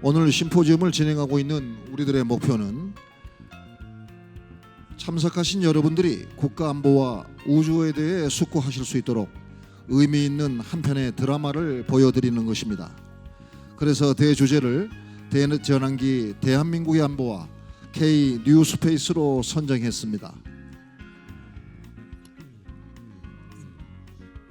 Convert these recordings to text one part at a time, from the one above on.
오늘 심포지엄을 진행하고 있는 우리들의 목표는 참석하신 여러분들이 국가안보와 우주에 대해 숙고하실 수 있도록 의미 있는 한 편의 드라마를 보여드리는 것입니다. 그래서 대주제를 대전환기 대한민국의 안보와 K 뉴스페이스로 선정했습니다.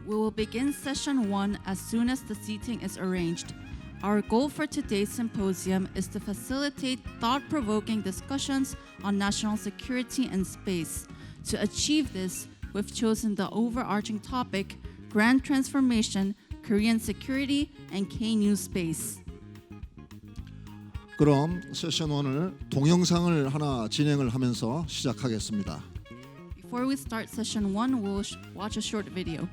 We will begin session 1 as soon as the seating is arranged. Our goal for today's symposium is to facilitate thought-provoking discussions on national security and space. To achieve this, we've chosen the overarching topic, Grand Transformation, Korean Security, and K-New Space. 그럼 세션 1을 동영상을 하나 진행을 하면서 시작하겠습니다. Before we start session 1, we'll watch a short video.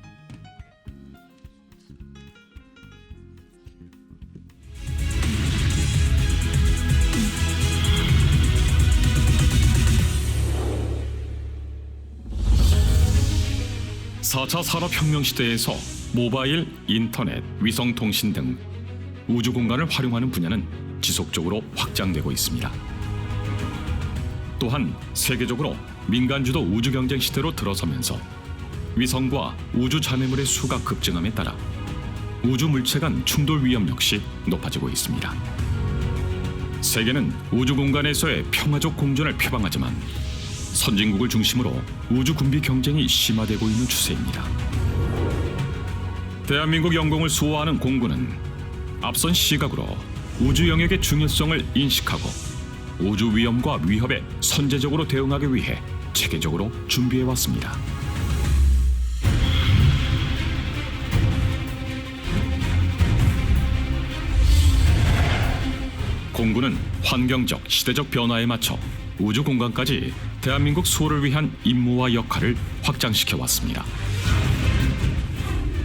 (4차) 산업혁명 시대에서 모바일, 인터넷, 위성통신 등 우주 공간을 활용하는 분야는 지속적으로 확장되고 있습니다. 또한 세계적으로 민간주도 우주경쟁 시대로 들어서면서 위성과 우주 잔해물의 수가 급증함에 따라 우주 물체 간 충돌 위험 역시 높아지고 있습니다. 세계는 우주 공간에서의 평화적 공존을 표방하지만 선진국을 중심으로 우주 군비 경쟁이 심화되고 있는 추세입니다. 대한민국 영공을 수호하는 공군은 앞선 시각으로 우주 영역의 중요성을 인식하고 우주 위험과 위협에 선제적으로 대응하기 위해 체계적으로 준비해왔습니다. 공군은 환경적, 시대적 변화에 맞춰 우주 공간까지 대한민국 수호를 위한 임무와 역할을 확장시켜왔습니다.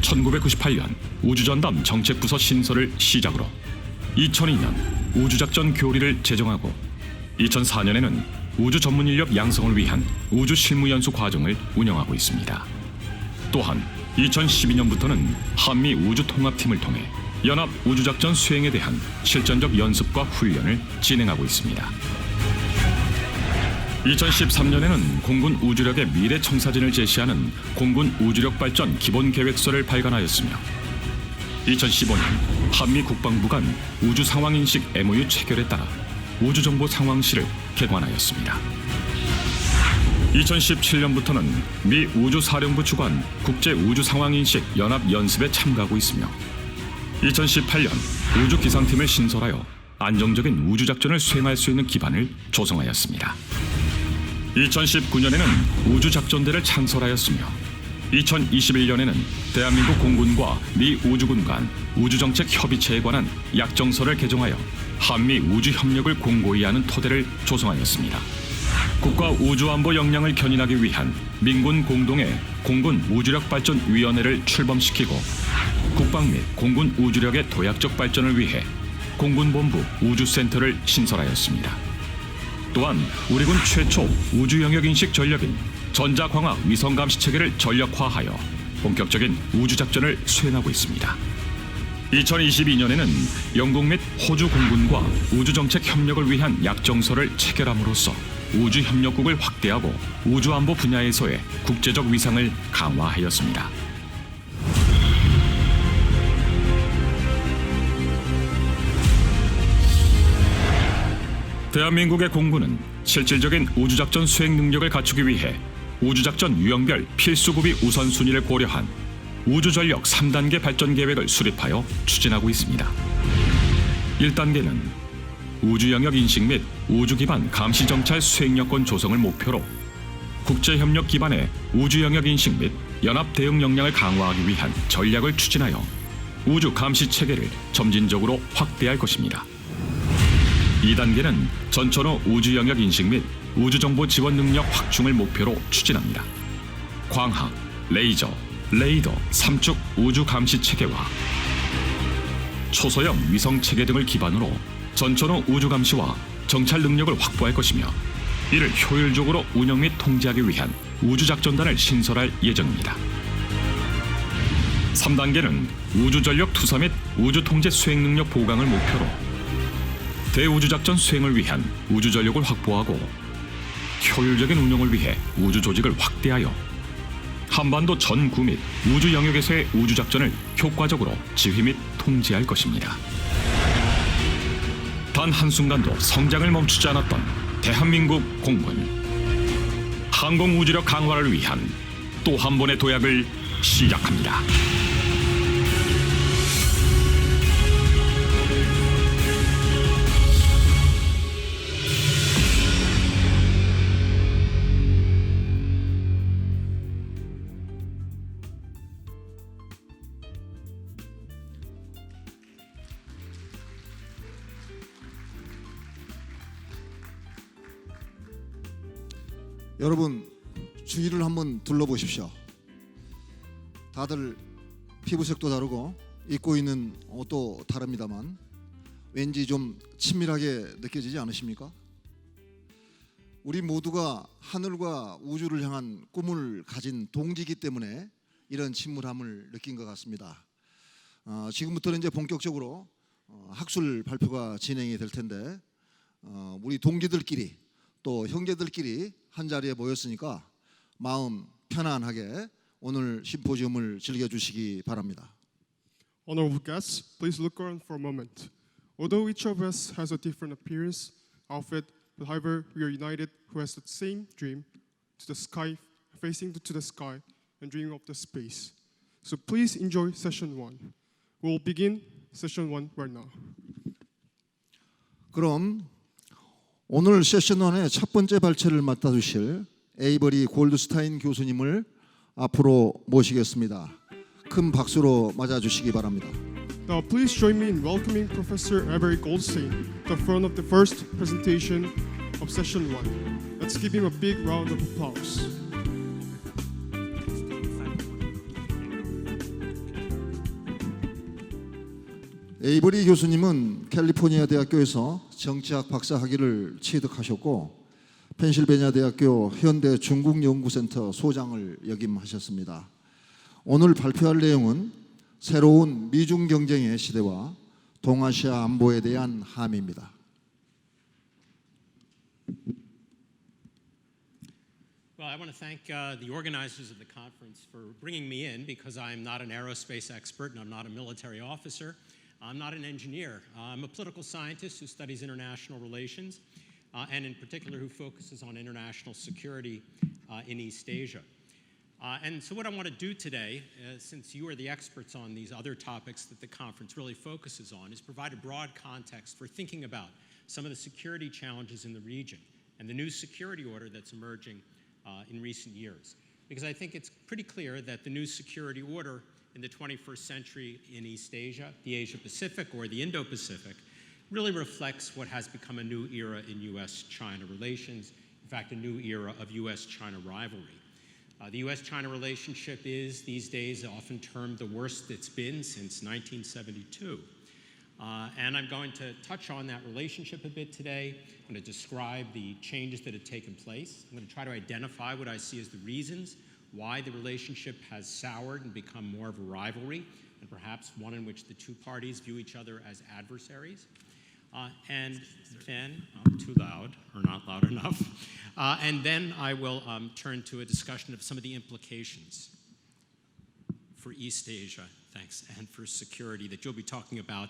1998년 우주전담 정책부서 신설을 시작으로 2002년 우주작전 교리를 제정하고 2004년에는 우주 전문 인력 양성을 위한 우주 실무연수 과정을 운영하고 있습니다. 또한 2012년부터는 한미 우주통합팀을 통해 연합 우주작전 수행에 대한 실전적 연습과 훈련을 진행하고 있습니다. 2013년에는 공군 우주력의 미래 청사진을 제시하는 공군 우주력 발전 기본 계획서를 발간하였으며 2015년 한미 국방부 간 우주 상황 인식 MOU 체결에 따라 우주 정보 상황실을 개관하였습니다. 2017년부터는 미 우주사령부 주관 국제 우주 상황 인식 연합 연습에 참가하고 있으며 2018년 우주 기상팀을 신설하여 안정적인 우주 작전을 수행할 수 있는 기반을 조성하였습니다. 2019년에는 우주작전대를 창설하였으며 2021년에는 대한민국 공군과 미 우주군 간 우주정책 협의체에 관한 약정서를 개정하여 한미 우주협력을 공고히 하는 토대를 조성하였습니다. 국가 우주안보 역량을 견인하기 위한 민군 공동의 공군 우주력 발전 위원회를 출범시키고 국방 및 공군 우주력의 도약적 발전을 위해 공군본부 우주센터를 신설하였습니다. 또한 우리 군 최초 우주 영역 인식 전력인 전자광학 위성 감시 체계를 전력화하여 본격적인 우주 작전을 수행하고 있습니다. 2022년에는 영국 및 호주 공군과 우주 정책 협력을 위한 약정서를 체결함으로써 우주 협력국을 확대하고 우주 안보 분야에서의 국제적 위상을 강화하였습니다. 대한민국의 공군은 실질적인 우주작전 수행 능력을 갖추기 위해 우주작전 유형별 필수구비 우선순위를 고려한 우주전력 3단계 발전 계획을 수립하여 추진하고 있습니다. 1단계는 우주영역 인식 및 우주기반 감시정찰 수행여건 조성을 목표로 국제협력 기반의 우주영역 인식 및 연합 대응 역량을 강화하기 위한 전략을 추진하여 우주 감시 체계를 점진적으로 확대할 것입니다. 2단계는 전천후 우주 영역 인식 및 우주 정보 지원 능력 확충을 목표로 추진합니다. 광학, 레이저, 레이더, 삼축 우주 감시 체계와 초소형 위성 체계 등을 기반으로 전천후 우주 감시와 정찰 능력을 확보할 것이며 이를 효율적으로 운영 및 통제하기 위한 우주 작전단을 신설할 예정입니다. 3단계는 우주 전력 투사 및 우주 통제 수행 능력 보강을 목표로 대우주작전 수행을 위한 우주 전력을 확보하고 효율적인 운영을 위해 우주 조직을 확대하여 한반도 전구 및 우주 영역에서의 우주작전을 효과적으로 지휘 및 통제할 것입니다. 단 한순간도 성장을 멈추지 않았던 대한민국 공군. 항공우주력 강화를 위한 또 한 번의 도약을 시작합니다. 여러분 주위를 한번 둘러보십시오. 다들 피부색도 다르고 입고 있는 옷도 다릅니다만 왠지 좀 친밀하게 느껴지지 않으십니까? 우리 모두가 하늘과 우주를 향한 꿈을 가진 동지이기 때문에 이런 친밀함을 느낀 것 같습니다. 지금부터는 이제 본격적으로 학술 발표가 진행이 될 텐데 우리 동지들끼리 또 형제들끼리 한 자리에 모였으니까 마음 편안하게 오늘 심포지엄을 즐겨주시기 바랍니다. Honorable guests, please look around for a moment. Although each of us has a different appearance, outfit, but however we are united who has the same dream to the sky, facing to the sky and dreaming of the space. So please enjoy session 1. We will begin session 1 right now. 그럼 오늘 세션 1의 첫 번째 발제를 맡아주실 에이버리 골드스타인 교수님을 앞으로 모시겠습니다. 큰 박수로 맞아주시기 바랍니다. Now please join me in welcoming Professor Avery Goldstein to the front of the first presentation of session 1. Let's give him a big round of applause. 에이버리 교수님은 캘리포니아 대학교에서 정치학 박사 학위를 취득하셨고 펜실베니아 대학교 현대 중국연구센터 소장을 역임하셨습니다. 오늘 발표할 내용은 새로운 미중 경쟁의 시대와 동아시아 안보에 대한 함의입니다. Well, I want to thank the organizers of the conference for bringing me in because I'm not an aerospace expert and I'm not a military officer. I'm not an engineer. I'm a political scientist who studies international relations and in particular who focuses on international security in East Asia. And so what I want to do today, since you are the experts on these other topics that the conference really focuses on, is provide a broad context for thinking about some of the security challenges in the region and the new security order that's emerging in recent years. Because I think it's pretty clear that the new security order in the 21st century in East Asia, the Asia-Pacific or the Indo-Pacific, really reflects what has become a new era in U.S.-China relations, in fact, a new era of U.S.-China rivalry. The U.S.-China relationship is, these days, often termed the worst it's been since 1972. And I'm going to touch on that relationship a bit today. I'm going to describe the changes that have taken place. I'm going to try to identify what I see as the reasons why the relationship has soured and become more of a rivalry, and perhaps one in which the two parties view each other as adversaries. And then, I'm too loud, or not loud enough. And then I will turn to a discussion of some of the implications for East Asia, thanks, and for security that you'll be talking about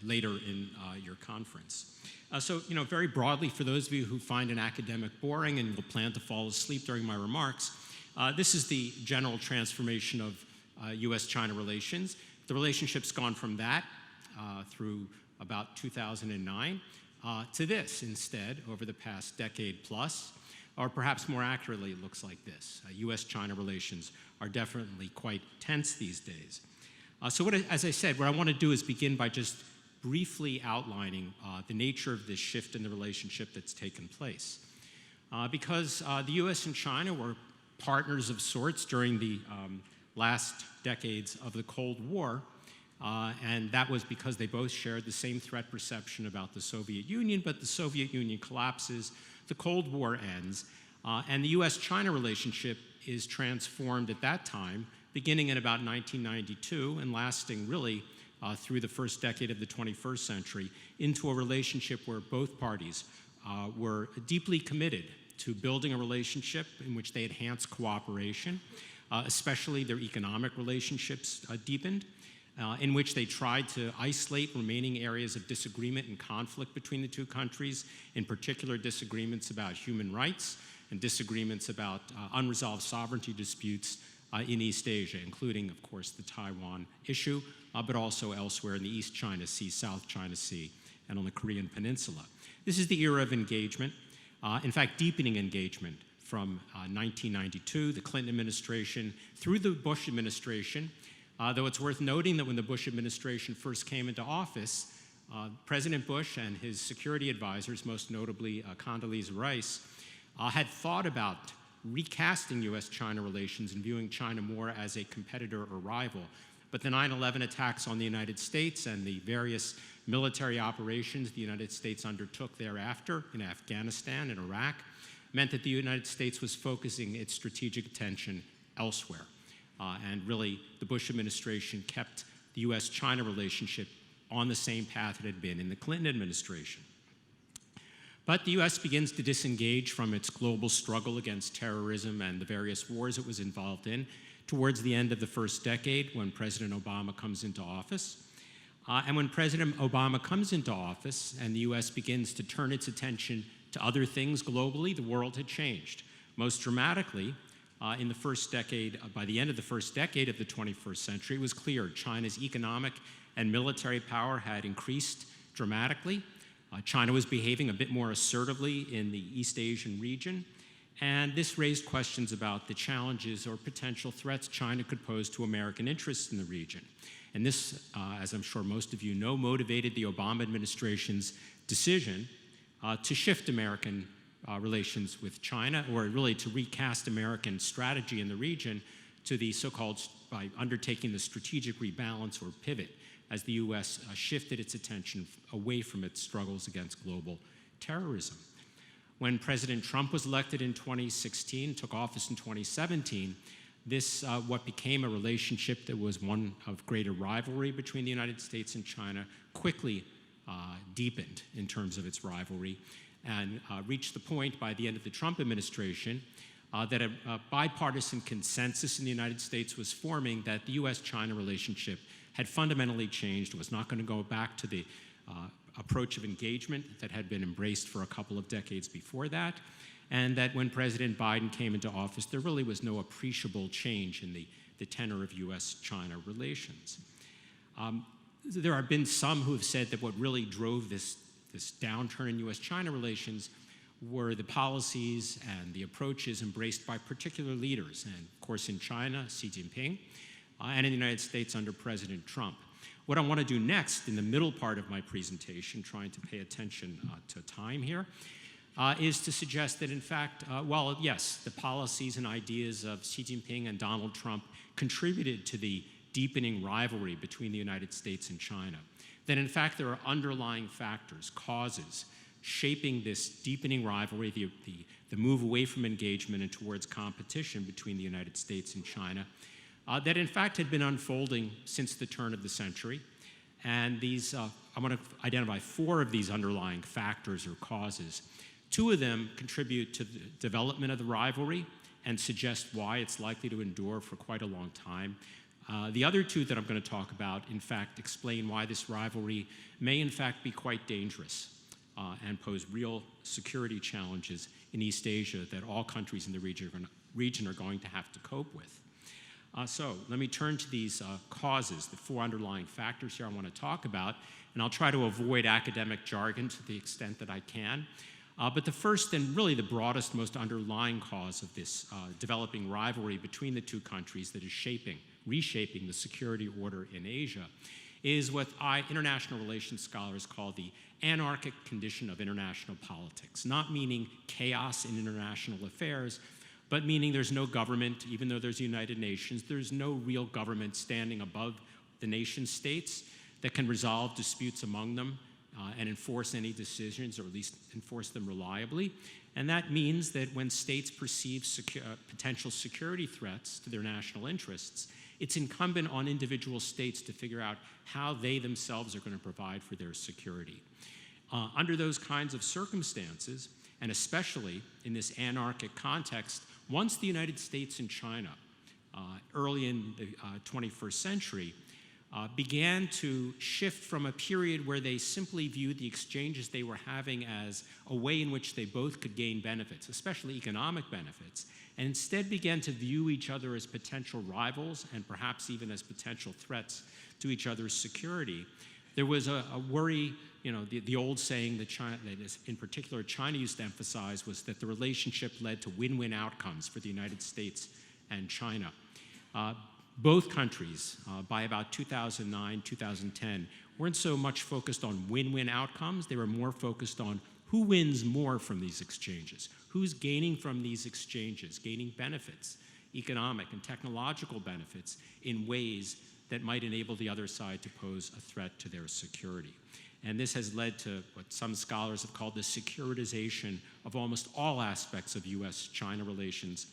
later in your conference. So, very broadly, for those of you who find an academic boring and will plan to fall asleep during my remarks, this is the general transformation of U.S.-China relations. The relationship's gone from that through about 2009 to this instead over the past decade plus, or perhaps more accurately, it looks like this. U.S.-China relations are definitely quite tense these days. So as I said, what I want to do is begin by just briefly outlining the nature of this shift in the relationship that's taken place. Because the U.S. and China were partners of sorts during the last decades of the Cold War, and that was because they both shared the same threat perception about the Soviet Union, but the Soviet Union collapses, the Cold War ends, and the U.S.-China relationship is transformed at that time, beginning in about 1992 and lasting really through the first decade of the 21st century into a relationship where both parties were deeply committed to building a relationship in which they enhanced cooperation, especially their economic relationships deepened, in which they tried to isolate remaining areas of disagreement and conflict between the two countries, in particular disagreements about human rights and disagreements about unresolved sovereignty disputes in East Asia, including, of course, the Taiwan issue, but also elsewhere in the East China Sea, South China Sea, and on the Korean Peninsula. This is the era of engagement, in fact, deepening engagement from 1992, the Clinton administration, through the Bush administration, though it's worth noting that when the Bush administration first came into office, President Bush and his security advisors, most notably Condoleezza Rice, had thought about recasting U.S.-China relations and viewing China more as a competitor or rival. But the 9/11 attacks on the United States and the various military operations the United States undertook thereafter in Afghanistan and Iraq meant that the United States was focusing its strategic attention elsewhere. And really, the Bush administration kept the U.S.-China relationship on the same path it had been in the Clinton administration. But the U.S. begins to disengage from its global struggle against terrorism and the various wars it was involved in towards the end of the first decade when President Obama comes into office. And when President Obama comes into office and the U.S. begins to turn its attention to other things globally, the world had changed. Most dramatically, in the first decade, by the end of the first decade of the 21st century, it was clear China's economic and military power had increased dramatically. China was behaving a bit more assertively in the East Asian region, and this raised questions about the challenges or potential threats China could pose to American interests in the region. And this, as I'm sure most of you know, motivated the Obama administration's decision to shift American relations with China, or really to recast American strategy in the region to the so-called, by undertaking the strategic rebalance or pivot, as the U.S. Shifted its attention away from its struggles against global terrorism. When President Trump was elected in 2016, took office in 2017, this, what became a relationship that was one of greater rivalry between the United States and China, quickly deepened in terms of its rivalry and reached the point by the end of the Trump administration that a bipartisan consensus in the United States was forming that the U.S.-China relationship had fundamentally changed, was not going to go back to the approach of engagement that had been embraced for a couple of decades before that, and that when President Biden came into office, there really was no appreciable change in the tenor of U.S.-China relations. There have been some who have said that what really drove this downturn in U.S.-China relations were the policies and the approaches embraced by particular leaders, and of course in China, Xi Jinping, and in the United States under President Trump. What I want to do next in the middle part of my presentation, trying to pay attention to time here, is to suggest that in fact, while yes, the policies and ideas of Xi Jinping and Donald Trump contributed to the deepening rivalry between the United States and China, that in fact there are underlying factors, causes, shaping this deepening rivalry, the move away from engagement and towards competition between the United States and China, that in fact had been unfolding since the turn of the century. And these, I want to identify 4 of these underlying factors or causes. 2 of them contribute to the development of the rivalry and suggest why it's likely to endure for quite a long time. The other 2 that I'm going to talk about, in fact, explain why this rivalry may in fact be quite dangerous and pose real security challenges in East Asia that all countries in the region are going to have to cope with. So let me turn to these causes, the 4 underlying factors here I want to talk about, and I'll try to avoid academic jargon to the extent that I can. But the first and really the broadest, most underlying cause of this developing rivalry between the 2 countries that is reshaping the security order in Asia is what international relations scholars call the anarchic condition of international politics, not meaning chaos in international affairs, but meaning there's no government, even though there's the United Nations, there's no real government standing above the nation states that can resolve disputes among them and enforce any decisions, or at least enforce them reliably. And that means that when states perceive potential security threats to their national interests, it's incumbent on individual states to figure out how they themselves are going to provide for their security. Under those kinds of circumstances, and especially in this anarchic context, once the United States and China, early in the 21st century, began to shift from a period where they simply viewed the exchanges they were having as a way in which they both could gain benefits, especially economic benefits, and instead began to view each other as potential rivals and perhaps even as potential threats to each other's security. There was a worry, the old saying that China, in particular China used to emphasize, was that the relationship led to win-win outcomes for the United States and China. Both countries, by about 2009, 2010, weren't so much focused on win-win outcomes. They were more focused on who wins more from these exchanges, who's gaining from these exchanges, gaining benefits, economic and technological benefits in ways that might enable the other side to pose a threat to their security. And this has led to what some scholars have called the securitization of almost all aspects of US-China relations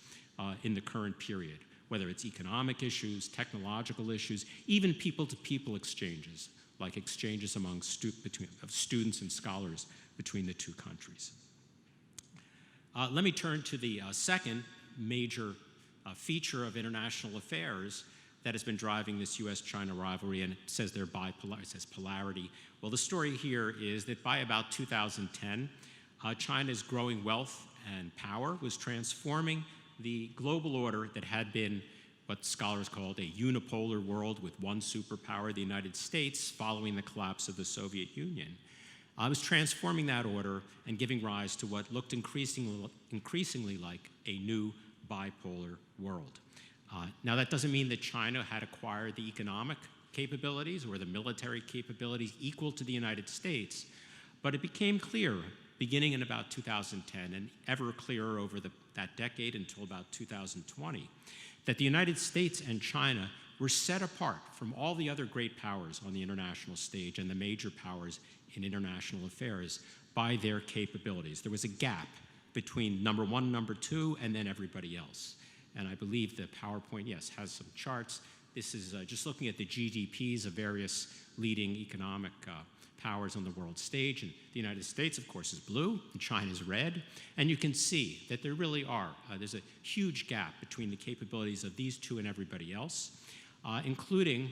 in the current period, whether it's economic issues, technological issues, even people-to-people exchanges, like exchanges among students and scholars between the two countries. Let me turn to the second major feature of international affairs that has been driving this US-China rivalry, and it says they're bipolar, it says polarity. Well, the story here is that by about 2010, China's growing wealth and power was transforming the global order that had been what scholars called a unipolar world with one superpower, the United States, following the collapse of the Soviet Union. I was transforming that order and giving rise to what looked increasingly like a new bipolar world. Now, that doesn't mean that China had acquired the economic capabilities or the military capabilities equal to the United States, but it became clear beginning in about 2010 and ever clearer over that decade until about 2020, that the United States and China were set apart from all the other great powers on the international stage and the major powers in international affairs by their capabilities. There was a gap between number one and number two and then everybody else. And I believe the PowerPoint, yes, has some charts. This is just looking at the GDPs of various leading economic powers on the world stage. And the United States, of course, is blue, and China is red. And you can see that there really are, there's a huge gap between the capabilities of these two and everybody else, including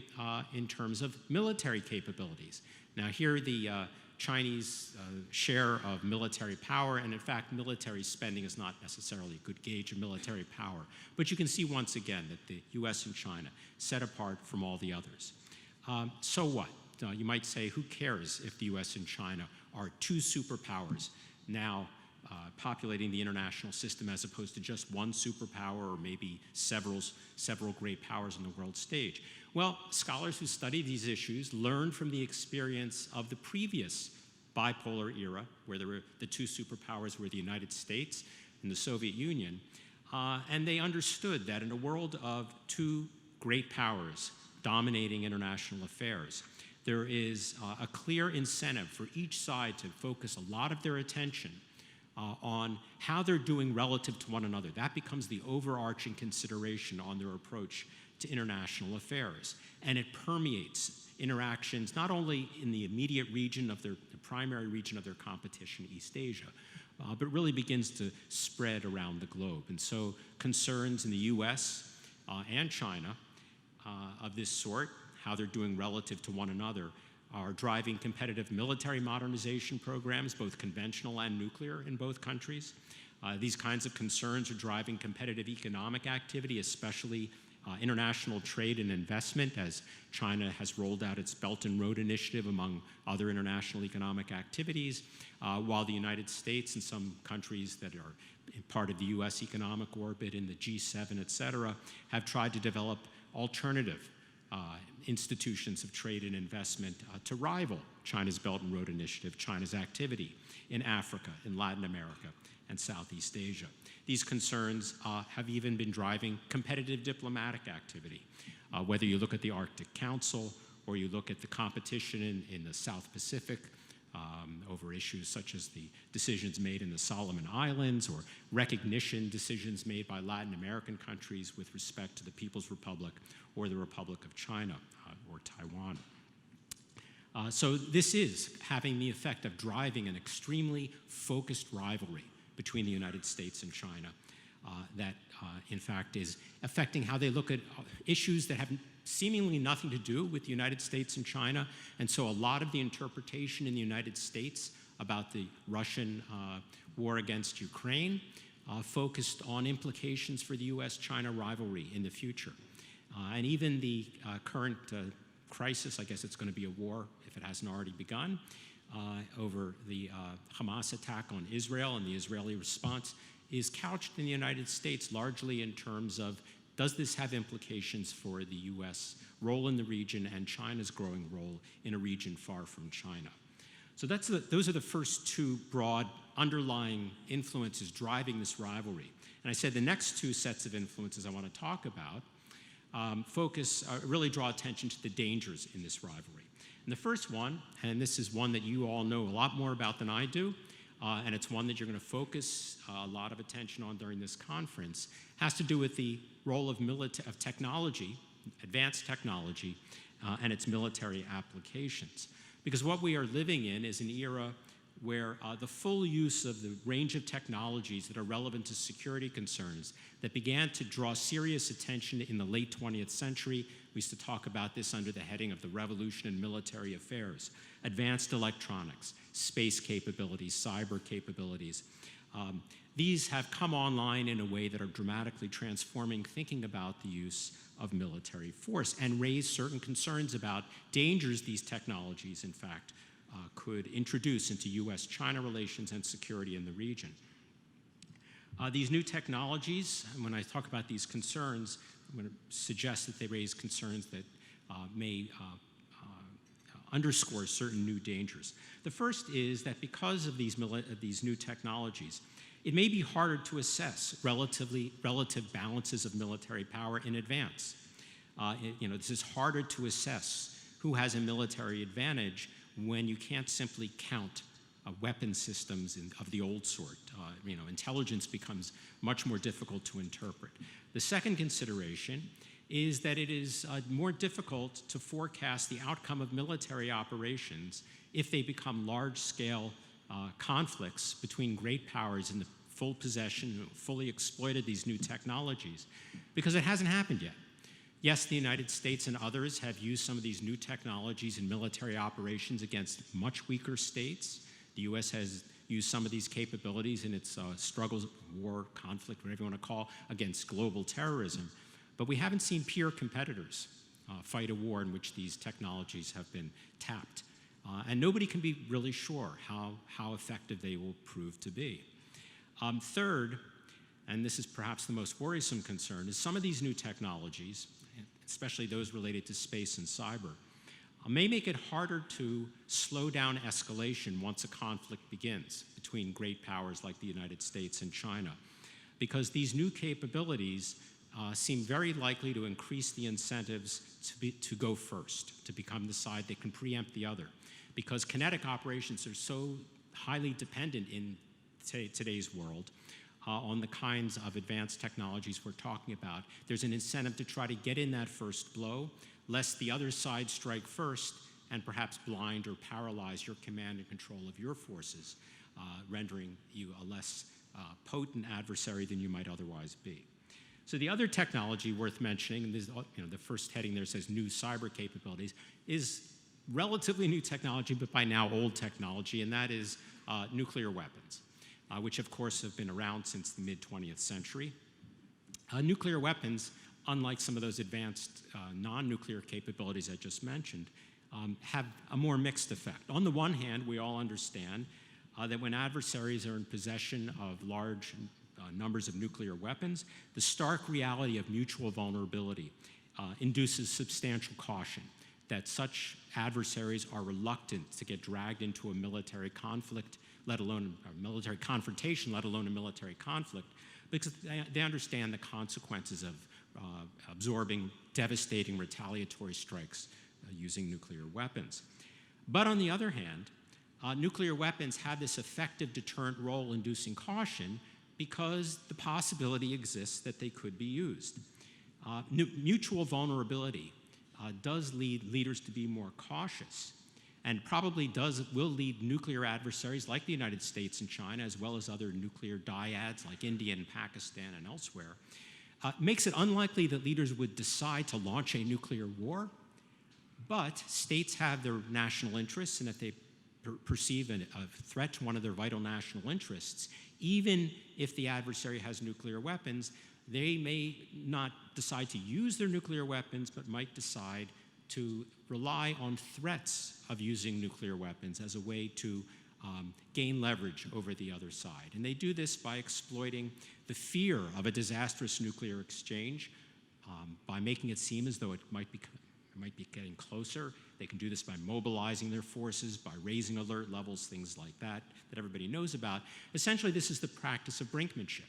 in terms of military capabilities. Now here the Chinese share of military power, and in fact, military spending is not necessarily a good gauge of military power. But you can see once again that the US and China set apart from all the others. So what? You might say, who cares if the US and China are two superpowers now populating the international system as opposed to just one superpower or maybe several great powers on the world stage? Well, scholars who study these issues learned from the experience of the previous bipolar era, where the two superpowers were the United States and the Soviet Union, and they understood that in a world of two great powers dominating international affairs, there is a clear incentive for each side to focus a lot of their attention on how they're doing relative to one another. That becomes the overarching consideration on their approach to international affairs. And it permeates interactions not only in the immediate region of the primary region of their competition, East Asia, but really begins to spread around the globe. And so concerns in the US and China of this sort, how they're doing relative to one another, are driving competitive military modernization programs, both conventional and nuclear in both countries. These kinds of concerns are driving competitive economic activity, especially international trade and investment, as China has rolled out its Belt and Road Initiative among other international economic activities, while the United States and some countries that are part of the US economic orbit in the G7, et cetera, have tried to develop alternative institutions of trade and investment to rival China's Belt and Road Initiative, China's activity in Africa, in Latin America, and Southeast Asia. These concerns have even been driving competitive diplomatic activity. Whether you look at the Arctic Council or you look at the competition in the South Pacific over issues such as the decisions made in the Solomon Islands or recognition decisions made by Latin American countries with respect to the People's Republic or the Republic of China or Taiwan. So this is having the effect of driving an extremely focused rivalry between the United States and China that, in fact, is affecting how they look at issues that have seemingly nothing to do with the United States and China. And so a lot of the interpretation in the United States about the Russian war against Ukraine focused on implications for the US-China rivalry in the future. And even the current crisis, I guess it's going to be a war if it hasn't already begun, over the Hamas attack on Israel and the Israeli response is couched in the United States largely in terms of, does this have implications for the U.S. role in the region and China's growing role in a region far from China? So those are the first two broad underlying influences driving this rivalry. And I said the next two sets of influences I want to talk about really draw attention to the dangers in this rivalry. And the first one, and this is one that you all know a lot more about than I do, and it's one that you're going to focus a lot of attention on during this conference, has to do with the role of technology, advanced technology, and its military applications. Because what we are living in is an era where the full use of the range of technologies that are relevant to security concerns that began to draw serious attention in the late 20th century. We used to talk about this under the heading of the revolution in military affairs. Advanced electronics, space capabilities, cyber capabilities. These have come online in a way that are dramatically transforming thinking about the use of military force and raise certain concerns about dangers these technologies, in fact, could introduce into U.S.-China relations and security in the region. These new technologies, and when I talk about these concerns, I'm going to suggest that they raise concerns that may underscore certain new dangers. The first is that because of these new technologies, it may be harder to assess relative balances of military power in advance. This is harder to assess who has a military advantage when you can't simply count weapon systems of the old sort. Intelligence becomes much more difficult to interpret. The second consideration is that it is more difficult to forecast the outcome of military operations if they become large-scale conflicts between great powers in the full possession, fully exploited these new technologies, because it hasn't happened yet. Yes, the United States and others have used some of these new technologies in military operations against much weaker states. The U.S. has used some of these capabilities in its struggles, war, conflict, whatever you want to call, against global terrorism. But we haven't seen peer competitors fight a war in which these technologies have been tapped. And nobody can be really sure how effective they will prove to be. Third, and this is perhaps the most worrisome concern, is some of these new technologies, especially those related to space and cyber, may make it harder to slow down escalation once a conflict begins between great powers like the United States and China, because these new capabilities seem very likely to increase the incentives to go first, to become the side that can preempt the other, because kinetic operations are so highly dependent in today's world on the kinds of advanced technologies we're talking about. There's an incentive to try to get in that first blow, lest the other side strike first and perhaps blind or paralyze your command and control of your forces, rendering you a less potent adversary than you might otherwise be. So the other technology worth mentioning, and this, the first heading there says new cyber capabilities, is relatively new technology, but by now old technology, and that is nuclear weapons, which of course have been around since the mid-20th century. Nuclear weapons, unlike some of those advanced non-nuclear capabilities I just mentioned, have a more mixed effect. On the one hand, we all understand that when adversaries are in possession of large numbers of nuclear weapons, the stark reality of mutual vulnerability induces substantial caution that such adversaries are reluctant to get dragged into a military conflict, let alone a military confrontation, let alone a military conflict, because they understand the consequences of absorbing devastating retaliatory strikes using nuclear weapons. But on the other hand, nuclear weapons have this effective deterrent role inducing caution because the possibility exists that they could be used. Mutual vulnerability does lead leaders to be more cautious, and probably will lead nuclear adversaries like the United States and China, as well as other nuclear dyads like India and Pakistan and elsewhere, makes it unlikely that leaders would decide to launch a nuclear war, but states have their national interests, and if they perceive a threat to one of their vital national interests, even if the adversary has nuclear weapons, they may not decide to use their nuclear weapons, but might decide to rely on threats of using nuclear weapons as a way to gain leverage over the other side. And they do this by exploiting the fear of a disastrous nuclear exchange, by making it seem as though it might be getting closer. They can do this by mobilizing their forces, by raising alert levels, things like that everybody knows about. Essentially, this is the practice of brinkmanship.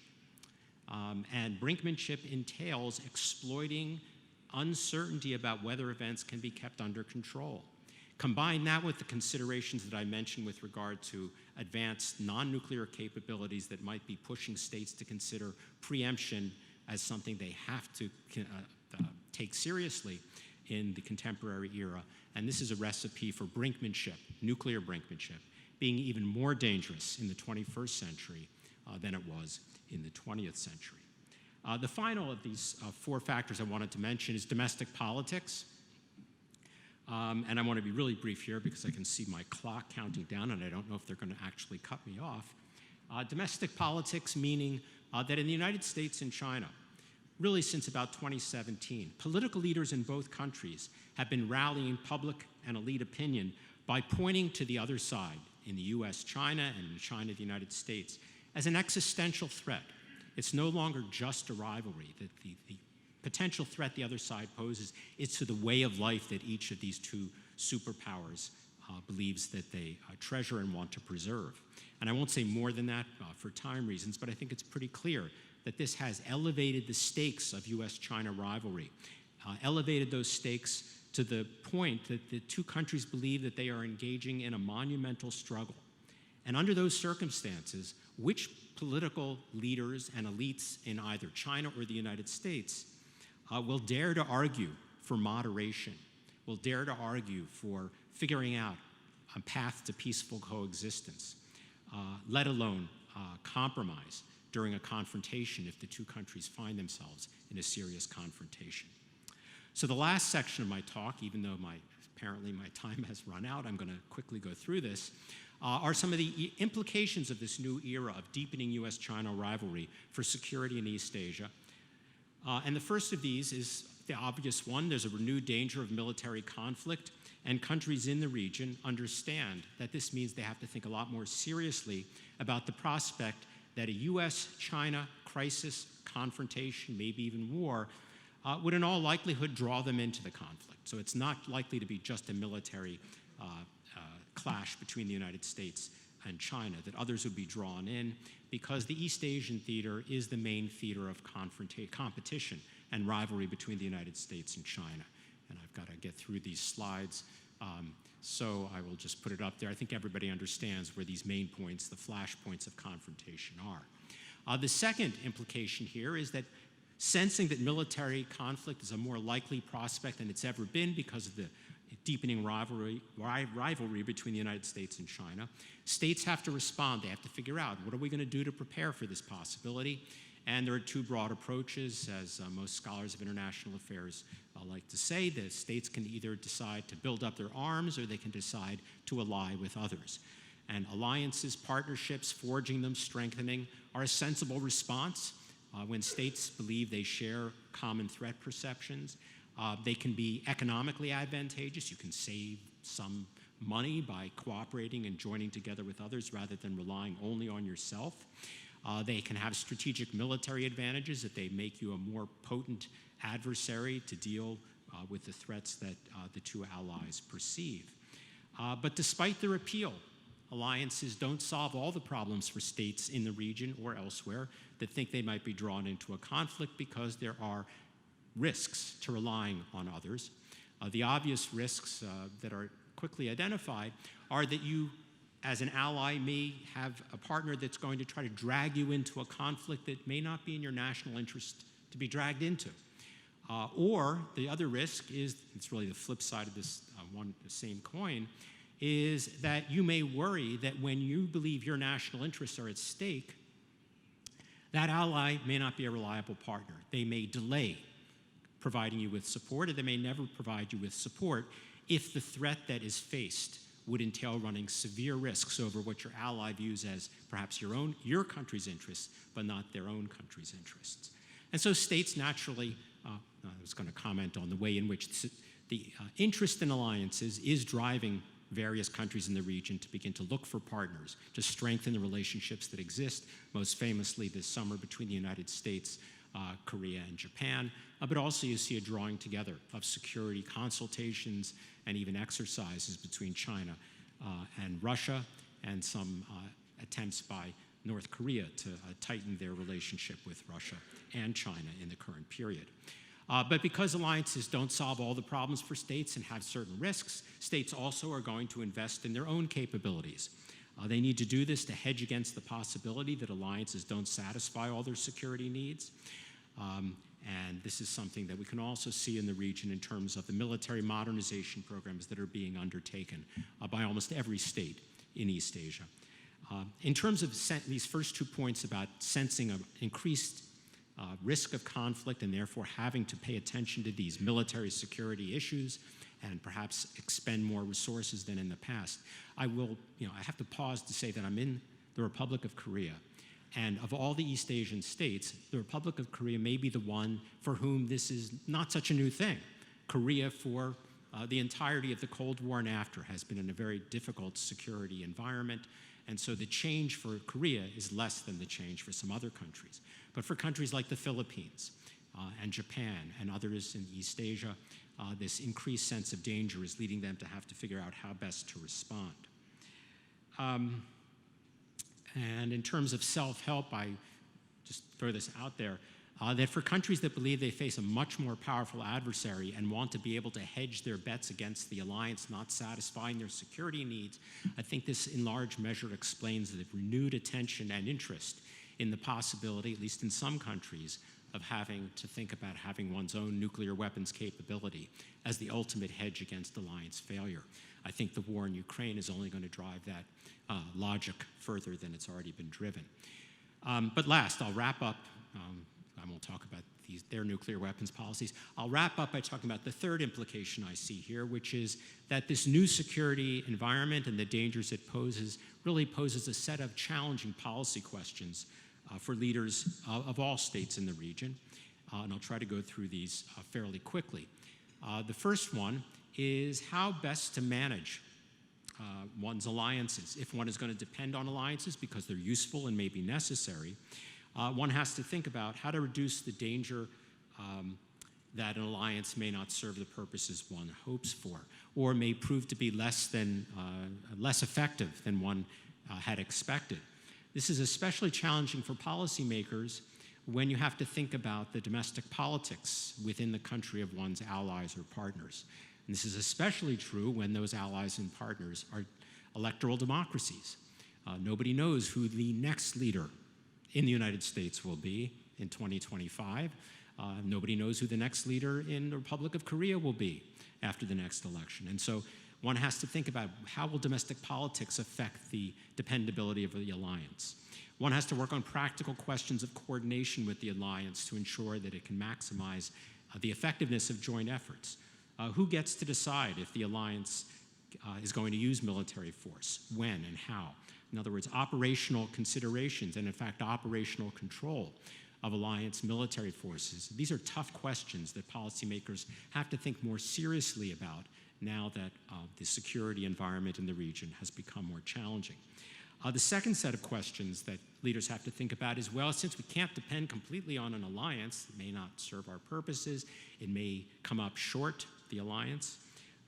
And brinkmanship entails exploiting uncertainty about whether events can be kept under control. Combine that with the considerations that I mentioned with regard to advanced non-nuclear capabilities that might be pushing states to consider preemption as something they have to take seriously in the contemporary era. And this is a recipe for brinkmanship, nuclear brinkmanship, being even more dangerous in the 21st century than it was in the 20th century. The final of these four factors I wanted to mention is domestic politics. And I want to be really brief here because I can see my clock counting down and I don't know if they're going to actually cut me off. Domestic politics meaning that in the United States and China, really since about 2017, political leaders in both countries have been rallying public and elite opinion by pointing to the other side in the US, China, and in China, the United States, as an existential threat. It's no longer just a rivalry. The potential threat the other side poses is to the way of life that each of these two superpowers believes that they treasure and want to preserve. And I won't say more than that for time reasons, but I think it's pretty clear that this has elevated the stakes of US-China rivalry, elevated those stakes to the point that the two countries believe that they are engaging in a monumental struggle. And under those circumstances, which political leaders and elites in either China or the United States will dare to argue for moderation, will dare to argue for figuring out a path to peaceful coexistence, let alone compromise during a confrontation if the two countries find themselves in a serious confrontation. So the last section of my talk, even though apparently my time has run out, I'm going to quickly go through this, are some of the implications of this new era of deepening US-China rivalry for security in East Asia. And the first of these is the obvious one. There's a renewed danger of military conflict, and countries in the region understand that this means they have to think a lot more seriously about the prospect that a US-China crisis, confrontation, maybe even war, would in all likelihood draw them into the conflict. So it's not likely to be just a military clash between the United States and China, that others would be drawn in because the East Asian theater is the main theater of competition and rivalry between the United States and China. And I've got to get through these slides, so I will just put it up there. I think everybody understands where these main points, the flash points of confrontation are. The second implication here is that sensing that military conflict is a more likely prospect than it's ever been because of the deepening rivalry between the United States and China, states have to respond. They have to figure out, what are we going to do to prepare for this possibility? And there are two broad approaches, as most scholars of international affairs like to say. The states can either decide to build up their arms or they can decide to ally with others. And alliances, partnerships, forging them, strengthening, are a sensible response when states believe they share common threat perceptions. They can be economically advantageous. You can save some money by cooperating and joining together with others rather than relying only on yourself. They can have strategic military advantages that they make you a more potent adversary to deal with the threats that the two allies perceive. But despite their appeal, alliances don't solve all the problems for states in the region or elsewhere that think they might be drawn into a conflict because there are risks to relying on others. The obvious risks that are quickly identified are that you as an ally, may have a partner that's going to try to drag you into a conflict that may not be in your national interest to be dragged into. Or the other risk is, it's really the flip side of this the same coin, is that you may worry that when you believe your national interests are at stake, that ally may not be a reliable partner. They may delay providing you with support, or they may never provide you with support if the threat that is faced would entail running severe risks over what your ally views as perhaps your country's interests, but not their own country's interests. And so states naturally, I was going to comment on the way in which the interest in alliances is driving various countries in the region to begin to look for partners, to strengthen the relationships that exist, most famously this summer between the United States, Korea, and Japan. But also you see a drawing together of security consultations and even exercises between China and Russia, and some attempts by North Korea to tighten their relationship with Russia and China in the current period. But because alliances don't solve all the problems for states and have certain risks, states also are going to invest in their own capabilities. They need to do this to hedge against the possibility that alliances don't satisfy all their security needs. And this is something that we can also see in the region in terms of the military modernization programs that are being undertaken by almost every state in East Asia. In terms of these first 2 points about sensing an increased risk of conflict and therefore having to pay attention to these military security issues and perhaps expend more resources than in the past, I have to pause to say that I'm in the Republic of Korea. And of all the East Asian states, the Republic of Korea may be the one for whom this is not such a new thing. Korea, for the entirety of the Cold War and after, has been in a very difficult security environment. And so the change for Korea is less than the change for some other countries. But for countries like the Philippines and Japan and others in East Asia, this increased sense of danger is leading them to have to figure out how best to respond. And in terms of self-help, I just throw this out there, that for countries that believe they face a much more powerful adversary and want to be able to hedge their bets against the alliance not satisfying their security needs, I think this in large measure explains the renewed attention and interest in the possibility, at least in some countries, of having to think about having one's own nuclear weapons capability as the ultimate hedge against alliance failure. I think the war in Ukraine is only going to drive that logic further than it's already been driven. But last, I'll wrap up. I won't talk about their nuclear weapons policies. I'll wrap up by talking about the third implication I see here, which is that this new security environment and the dangers it poses really poses a set of challenging policy questions for leaders of all states in the region. And I'll try to go through these fairly quickly. The first one is how best to manage one's alliances. If one is going to depend on alliances because they're useful and may be necessary, one has to think about how to reduce the danger that an alliance may not serve the purposes one hopes for, or may prove to be less effective than one had expected. This is especially challenging for policymakers when you have to think about the domestic politics within the country of one's allies or partners. And this is especially true when those allies and partners are electoral democracies. Nobody knows who the next leader in the United States will be in 2025. Nobody knows who the next leader in the Republic of Korea will be after the next election. And so one has to think about how will domestic politics affect the dependability of the alliance. One has to work on practical questions of coordination with the alliance to ensure that it can maximize the effectiveness of joint efforts. Who gets to decide if the alliance is going to use military force, when and how? In other words, operational considerations and, in fact, operational control of alliance military forces. These are tough questions that policymakers have to think more seriously about now that the security environment in the region has become more challenging. The second set of questions that leaders have to think about is, well, since we can't depend completely on an alliance, it may not serve our purposes, it may come up short, the alliance,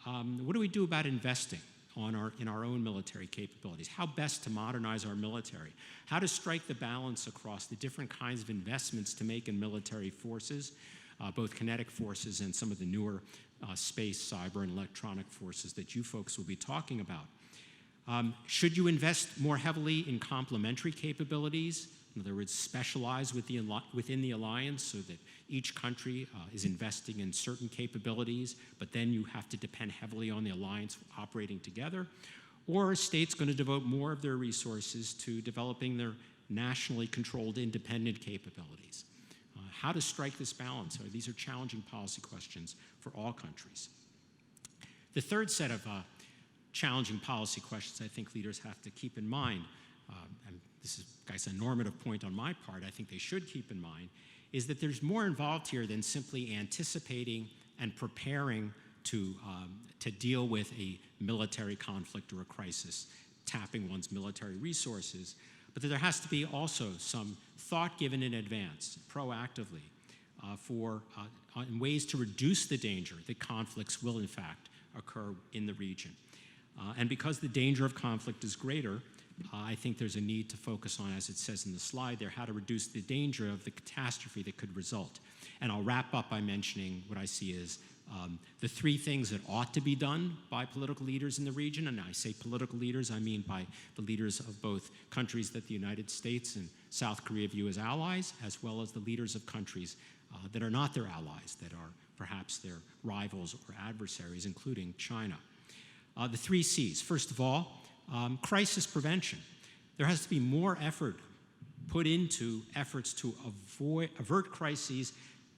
what do we do about investing in our own military capabilities? How best to modernize our military? How to strike the balance across the different kinds of investments to make in military forces, both kinetic forces and some of the newer space, cyber, and electronic forces that you folks will be talking about. Should you invest more heavily in complementary capabilities? In other words, specialize within the alliance so that each country is investing in certain capabilities, but then you have to depend heavily on the alliance operating together? Or are states going to devote more of their resources to developing their nationally controlled independent capabilities? How to strike this balance? These are challenging policy questions for all countries. The third set of challenging policy questions I think leaders have to keep in mind, and this is, guys, a normative point on my part, I think they should keep in mind, is that there's more involved here than simply anticipating and preparing to deal with a military conflict or a crisis, tapping one's military resources, but that there has to be also some thought given in advance, proactively, in ways to reduce the danger that conflicts will in fact occur in the region. And because the danger of conflict is greater, I think there's a need to focus on, as it says in the slide there, how to reduce the danger of the catastrophe that could result. And I'll wrap up by mentioning what I see as the three things that ought to be done by political leaders in the region. And I say political leaders, I mean by the leaders of both countries that the United States and South Korea view as allies, as well as the leaders of countries that are not their allies, that are perhaps their rivals or adversaries, including China. The three C's. First of all, crisis prevention. There has to be more effort put into efforts to avert crises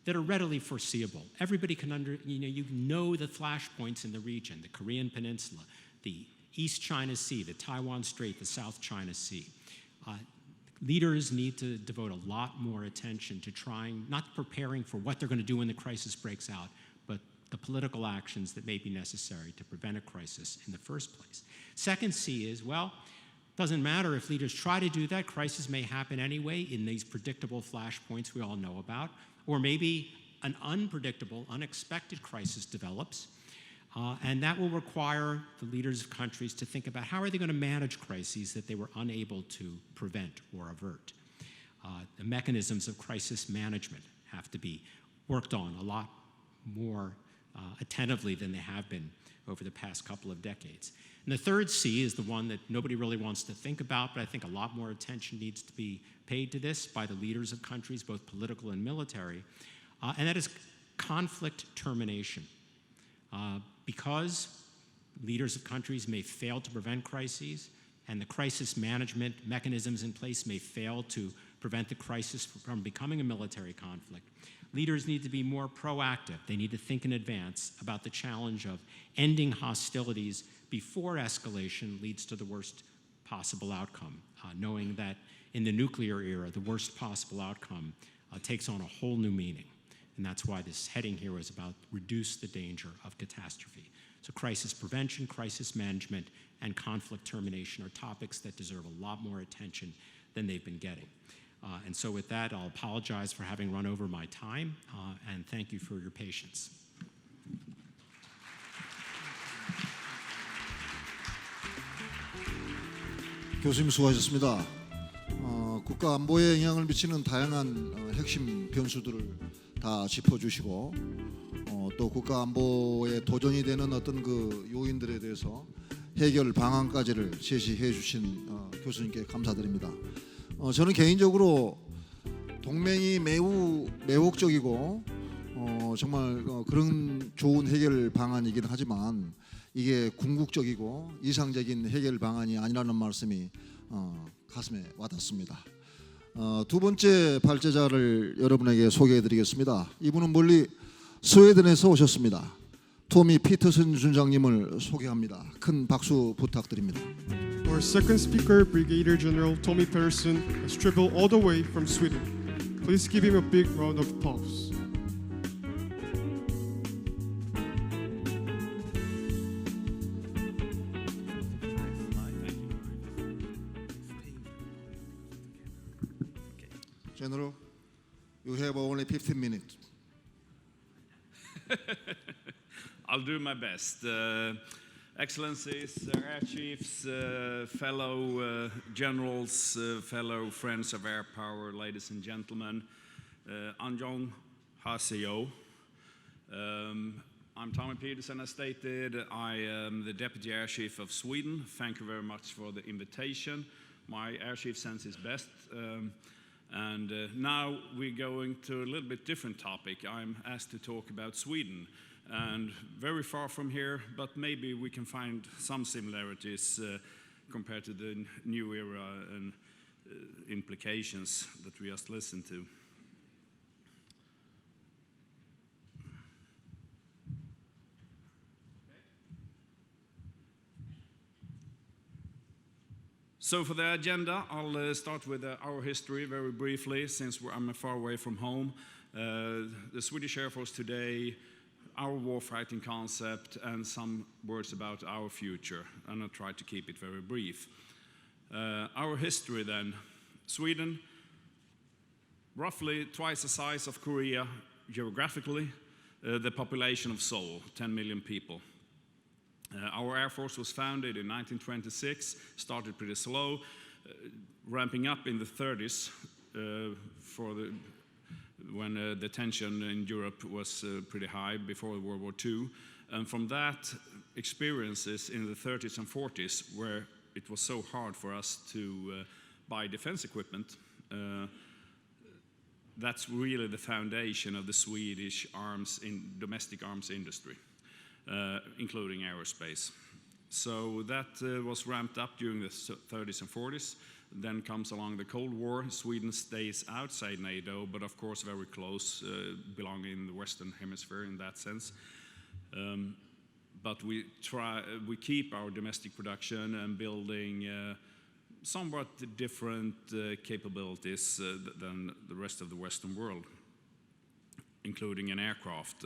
that are readily foreseeable. Everybody can you know the flashpoints in the region, the Korean Peninsula, the East China Sea, the Taiwan Strait, the South China Sea. Leaders need to devote a lot more attention to trying, not preparing for what they're going to do when the crisis breaks out, but the political actions that may be necessary to prevent a crisis in the first place. Second C is, well, doesn't matter if leaders try to do that, crisis may happen anyway in these predictable flashpoints we all know about, or maybe an unpredictable, unexpected crisis develops, and that will require the leaders of countries to think about how are they going to manage crises that they were unable to prevent or avert. The mechanisms of crisis management have to be worked on a lot more attentively than they have been over the past couple of decades. And the third C is the one that nobody really wants to think about, but I think a lot more attention needs to be paid to this by the leaders of countries, both political and military, and that is conflict termination. Because leaders of countries may fail to prevent crises, and the crisis management mechanisms in place may fail to prevent the crisis from becoming a military conflict, leaders need to be more proactive. They need to think in advance about the challenge of ending hostilities before escalation leads to the worst possible outcome, knowing that in the nuclear era, the worst possible outcome takes on a whole new meaning. And that's why this heading here was about reduce the danger of catastrophe. So crisis prevention, crisis management, and conflict termination are topics that deserve a lot more attention than they've been getting. And so with that, I'll apologize for having run over my time, and thank you for your patience. 교수님 수고하셨습니다. 국가 안보에 영향을 미치는 다양한 핵심 변수들을 다 짚어주시고 또 국가 안보에 도전이 되는 어떤 그 요인들에 대해서 해결 방안까지를 제시해 주신 교수님께 감사드립니다. 저는 개인적으로 동맹이 매우 매혹적이고 정말 그런 좋은 해결 방안이긴 하지만 이게 궁극적이고 이상적인 해결 방안이 아니라는 말씀이 가슴에 와닿습니다. 두 번째 발제자를 여러분에게 소개해드리겠습니다. 이분은 멀리 스웨덴에서 오셨습니다. 토미 피터슨 준장님을 소개합니다. 큰 박수 부탁드립니다. Our second speaker, Brigadier General Tommy Persson, has traveled all the way from Sweden. Please give him a big round of applause. General, you have only 15 minutes. I'll do my best. Excellencies, Air Chiefs, fellow generals, fellow friends of air power, ladies and gentlemen, Anjong Haseo. I'm Tommy Peterson, as stated. I am the Deputy Air Chief of Sweden. Thank you very much for the invitation. My Air Chief sends his best. Now we're going to a little bit different topic. I'm asked to talk about Sweden. And very far from here, but maybe we can find some similarities compared to the new era and implications that we just listened to. So for the agenda, I'll start with our history very briefly, since I'm far away from home. The Swedish Air Force today, our warfighting concept, and some words about our future. And I'll try to keep it very brief. Our history then. Sweden, roughly twice the size of Korea geographically, the population of Seoul, 10 million people. Our Air Force was founded in 1926, started pretty slow, ramping up in the 30s when the tension in Europe was pretty high before World War II. And from that experiences in the 30s and 40s, where it was so hard for us to buy defense equipment, that's really the foundation of the Swedish domestic arms industry. Including aerospace. So that was ramped up during the 30s and 40s. Then comes along the Cold War. Sweden stays outside NATO, but of course very close, belonging in the Western Hemisphere in that sense. But we keep our domestic production and building somewhat different capabilities than the rest of the Western world, including an aircraft.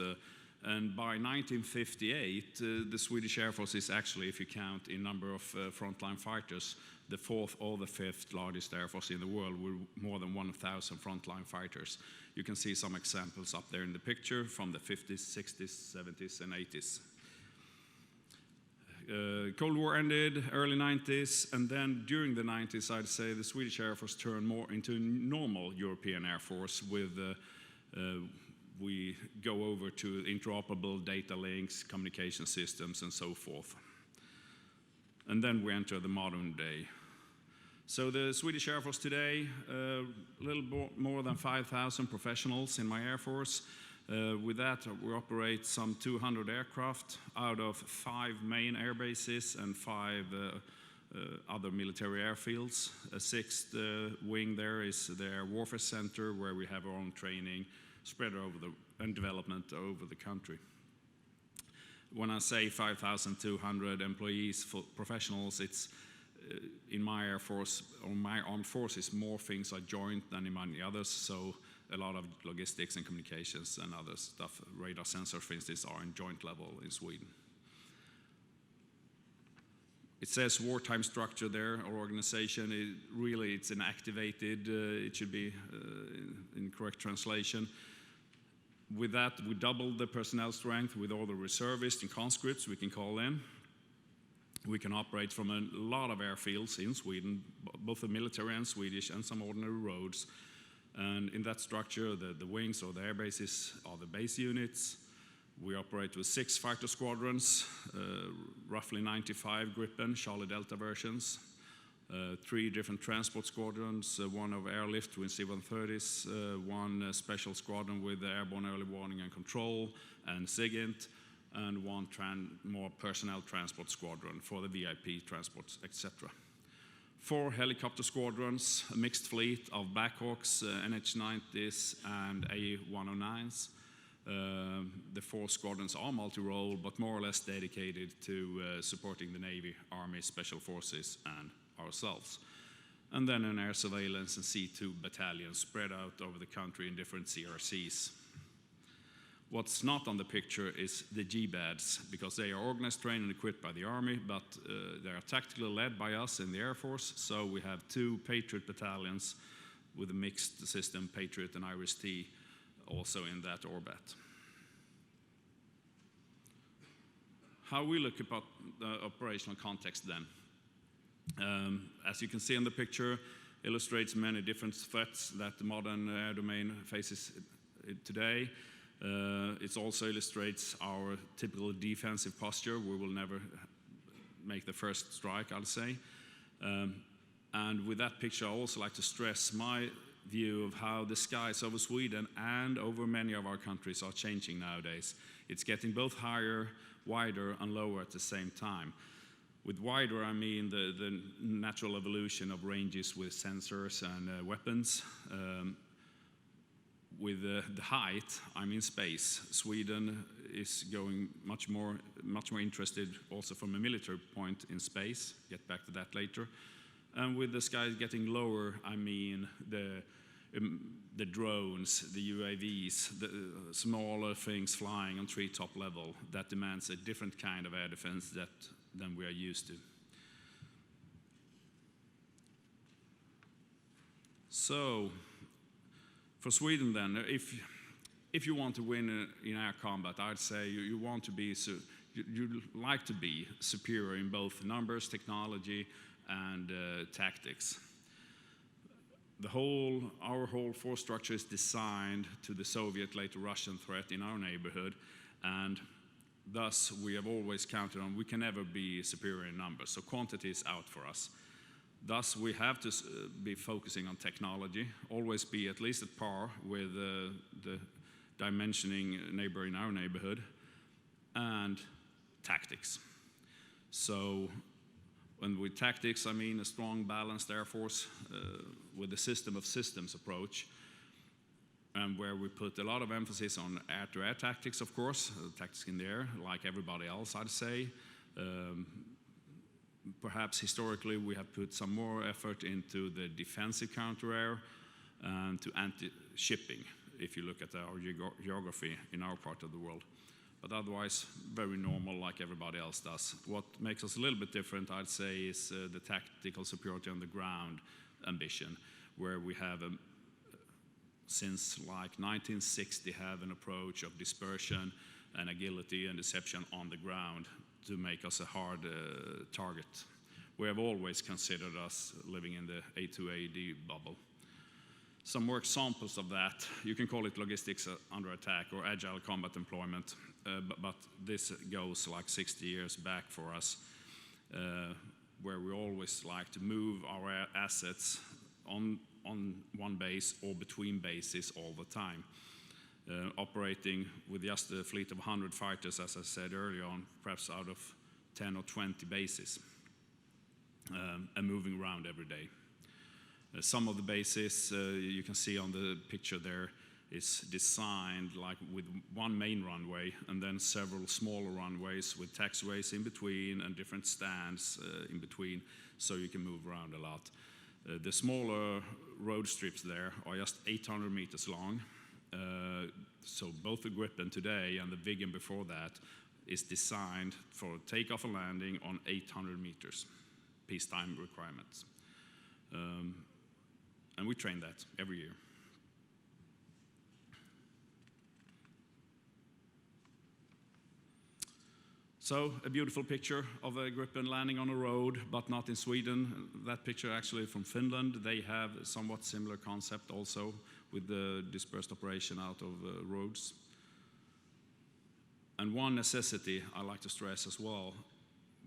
And by 1958, the Swedish Air Force is actually, if you count in number of frontline fighters, the fourth or the fifth largest air force in the world, with more than 1,000 frontline fighters. You can see some examples up there in the picture from the 50s, 60s, 70s, and 80s. Cold War ended, early 90s, and then during the 90s, I'd say the Swedish Air Force turned more into normal European Air Force with we go over to interoperable data links, communication systems, and so forth. And then we enter the modern day. So the Swedish Air Force today, a little more than 5,000 professionals in my Air Force. With that, we operate some 200 aircraft out of 5 main air bases and 5 other military airfields. A 6th wing there is the Air Warfare Center, where we have our own training spread over and development over the country. When I say 5,200 employees, professionals, it's in my Air Force, or my armed forces, more things are joint than in many others, so a lot of logistics and communications and other stuff, radar sensors, for instance, are in joint level in Sweden. It says wartime structure there, or organization. It's an activated, it should be in correct translation. With that, we doubled the personnel strength with all the reservists and conscripts we can call in. We can operate from a lot of airfields in Sweden, both the military and Swedish, and some ordinary roads. And in that structure, the wings or the air bases are the base units. We operate with 6 fighter squadrons, roughly 95 Gripen, Charlie Delta versions, 3 different transport squadrons, 1 of airlift with C-130s, 1 special squadron with the airborne early warning and control and SIGINT, and 1 more personnel transport squadron for the VIP transports, etc. 4 helicopter squadrons, a mixed fleet of Blackhawks, NH-90s, and A-109s. The 4 squadrons are multi-role, but more or less dedicated to supporting the Navy, Army, Special Forces, and ourselves. And then an air surveillance and C2 battalion spread out over the country in different CRCs. What's not on the picture is the GBADs, because they are organized, trained, and equipped by the Army, but they are tactically led by us in the Air Force. So we have 2 Patriot battalions with a mixed system, Patriot and IRIS-T, also in that orbit. How we look at the operational context then. As you can see in the picture, illustrates many different threats that the modern air domain faces today. It also illustrates our typical defensive posture. We will never make the first strike, I'll say. And with that picture, I also like to stress my view of how the skies over Sweden and over many of our countries are changing nowadays. It's getting both higher, wider, and lower at the same time. With wider, I mean the natural evolution of ranges with sensors and weapons. With the height, I mean space. Sweden is going much more interested also from a military point in space. Get back to that later. And with the skies getting lower, I mean the drones, the UAVs, the smaller things flying on treetop level. That demands a different kind of air defense than we are used to. So, for Sweden then, if you want to win in air combat, I'd say you want to be, you like to be superior in both numbers, technology, and tactics. Our whole force structure is designed to the Soviet, later Russian threat in our neighborhood, and thus we have always counted on we can never be superior in numbers, so quantity is out for us. Thus we have to be focusing on technology, always be at least at par with the dimensioning neighbor in our neighborhood, and tactics. So when with tactics, I mean a strong, balanced air force with a system of systems approach, and where we put a lot of emphasis on air-to-air tactics, of course, tactics in the air, like everybody else, I'd say. Perhaps historically we have put some more effort into the defensive counter-air and to anti-shipping, if you look at our geography in our part of the world. But otherwise, very normal like everybody else does. What makes us a little bit different, I'd say, is the tactical superiority on the ground ambition, where we have, since like 1960, have an approach of dispersion and agility and deception on the ground to make us a hard target. We have always considered us living in the A2AD bubble. Some more examples of that, you can call it logistics under attack or agile combat employment, but this goes like 60 years back for us, where we always like to move our assets on one base or between bases all the time, operating with just a fleet of 100 fighters, as I said earlier on, perhaps out of 10 or 20 bases, and moving around every day. Some of the bases you can see on the picture there is designed like with one main runway and then several smaller runways with taxiways in between and different stands in between, so you can move around a lot. The smaller road strips there are just 800 meters long, so both the Gripen today and the Viggen before that is designed for takeoff and landing on 800 meters, peacetime requirements. And we train that every year. So a beautiful picture of a Gripen landing on a road, but not in Sweden. That picture actually from Finland. They have a somewhat similar concept also with the dispersed operation out of roads. And one necessity I like to stress as well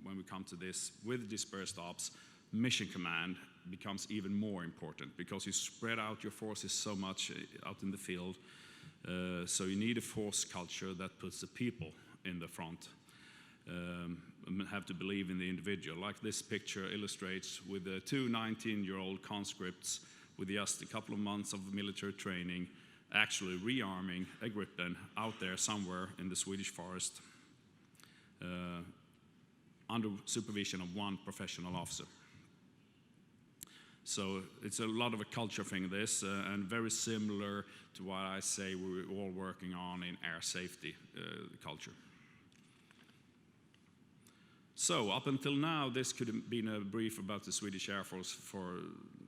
when we come to this, with dispersed ops, mission command becomes even more important because you spread out your forces so much out in the field. So you need a force culture that puts the people in the front. And have to believe in the individual. Like this picture illustrates with the two 19-year-old conscripts with just a couple of months of military training actually rearming a Gripen out there somewhere in the Swedish forest under supervision of one professional officer. So it's a lot of a culture thing, this, and very similar to what I say we're all working on in air safety culture. So up until now, this could have been a brief about the Swedish Air Force for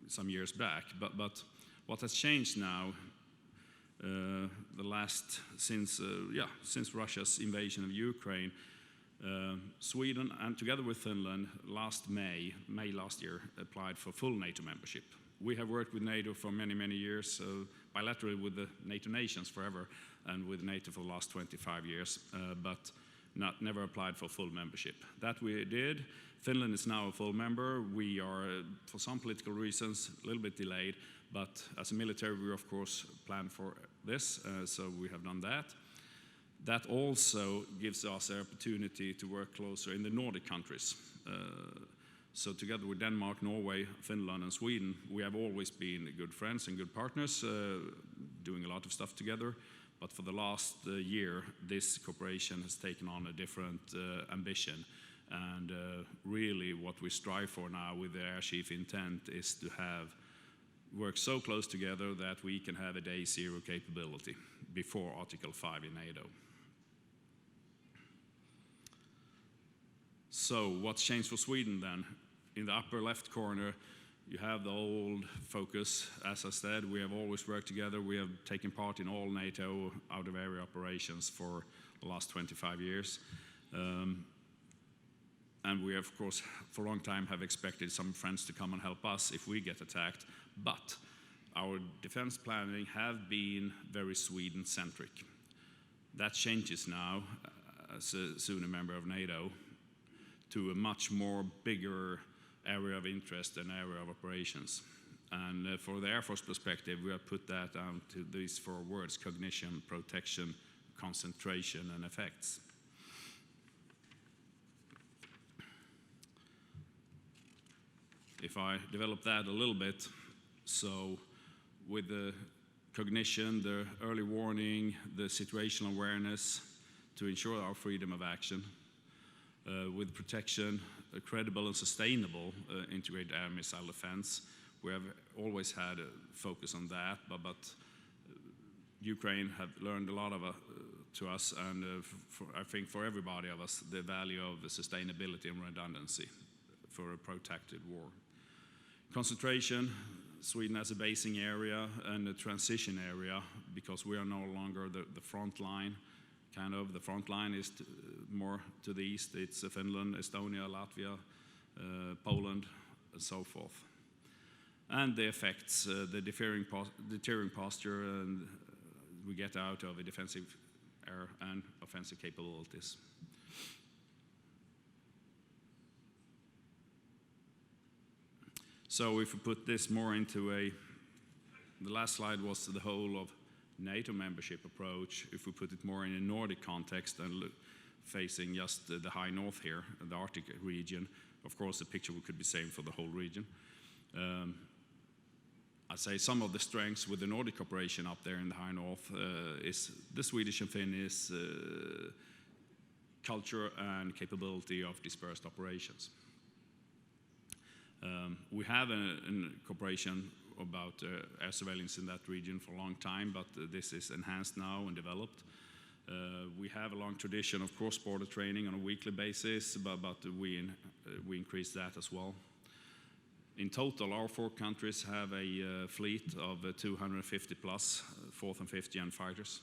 some years back, but what has changed now, since Russia's invasion of Ukraine, Sweden and together with Finland last May last year applied for full NATO membership, We have worked with NATO for many, many years, bilaterally with the NATO nations forever, and with NATO for the last 25 years, but never applied for full membership. That we did. Finland is now a full member. We are, for some political reasons, a little bit delayed, but as a military, we of course plan for this, so we have done that. That also gives us the opportunity to work closer in the Nordic countries. So together with Denmark, Norway, Finland, and Sweden, we have always been good friends and good partners, doing a lot of stuff together. But for the last year, this cooperation has taken on a different ambition. And really what we strive for now with the Air Chief intent is to work so close together that we can have a day zero capability before Article 5 in NATO. So what's changed for Sweden then? In the upper left corner, you have the old focus. As I said, we have always worked together. We have taken part in all NATO out-of-area operations for the last 25 years. And we, of course, for a long time have expected some friends to come and help us if we get attacked. But our defense planning have been very Sweden-centric. That changes now, as soon a member of NATO, to a much more bigger area of interest and area of operations. And for the Air Force perspective, we have put that down to these 4 words: cognition, protection, concentration, and effects. If I develop that a little bit, so with the cognition, the early warning, the situational awareness to ensure our freedom of action, with protection, a credible and sustainable integrated air missile defense. We have always had a focus on that, but Ukraine have learned a lot to us, and I think for everybody of us, the value of the sustainability and redundancy for a protected war. Concentration, Sweden has a basing area and a transition area because we are no longer the front line. Kind of the front line is more to the east. It's Finland, Estonia, Latvia, Poland, and so forth. And the effects, the deterring posture, and we get out of a defensive air and offensive capabilities. So if we put this more into the last slide was the whole of NATO membership approach. If we put it more in a Nordic context and facing just the high north here, the Arctic region, of course the picture could be same for the whole region. I'd say some of the strengths with the Nordic cooperation up there in the high north is the Swedish and Finnish culture and capability of dispersed operations. We have a cooperation about air surveillance in that region for a long time, but this is enhanced now and developed. We have a long tradition of cross-border training on a weekly basis, but we increase that as well. In total, our 4 countries have a fleet of 250 plus 4th and 5th gen fighters.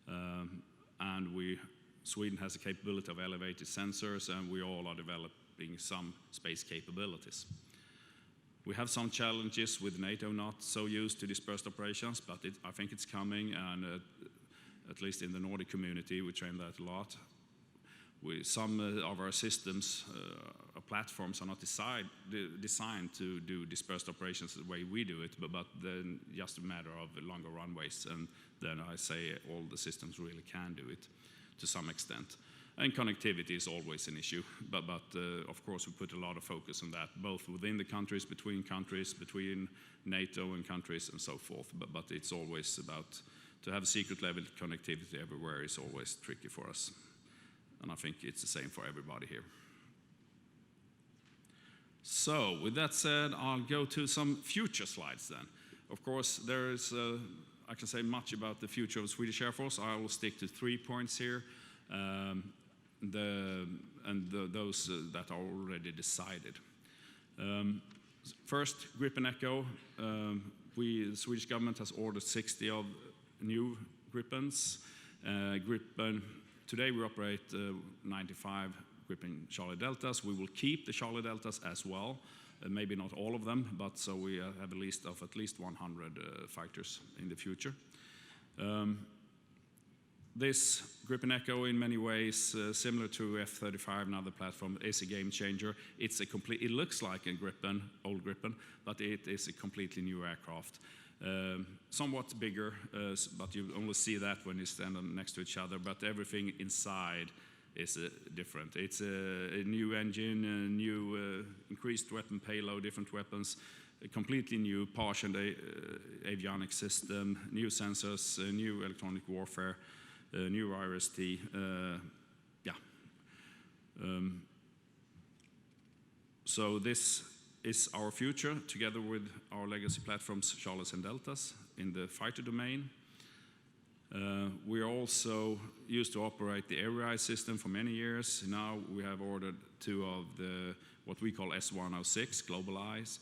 And Sweden has a capability of elevated sensors, and we all are developing some space capabilities. We have some challenges with NATO not so used to dispersed operations, but I think it's coming, and at least in the Nordic community, we train that a lot. Some of our systems, platforms are not designed to do dispersed operations the way we do it, but then just a matter of longer runways, and then I say all the systems really can do it to some extent. And connectivity is always an issue, but of course we put a lot of focus on that, both within the countries, between NATO and countries and so forth, but it's always about to have secret level connectivity everywhere is always tricky for us. And I think it's the same for everybody here. So with that said, I'll go to some future slides then. Of course, there is, I can say much about the future of the Swedish Air Force. I will stick to 3 points here. Those that are already decided. First, Gripen Echo. The Swedish government has ordered 60 of new Gripens. Today we operate 95 gripping Charlie Deltas. We will keep the Charlie Deltas as well, maybe not all of them, but so we have a list of at least 100 fighters in the future. This Gripen Echo, in many ways similar to F-35 and other platforms, is a game changer. It's a complete. It looks like a Gripen, old Gripen, but it is a completely new aircraft. Somewhat bigger, but you only see that when you stand next to each other. But everything inside is different. It's a new engine, a new increased weapon payload, different weapons, a completely new partial avionics system, new sensors, new electronic warfare. New RST, so this is our future, together with our legacy platforms, Charles and Deltas, in the fighter domain. We are also used to operate the area system for many years. Now we have ordered 2 of the what we call S-106 Global Eyes.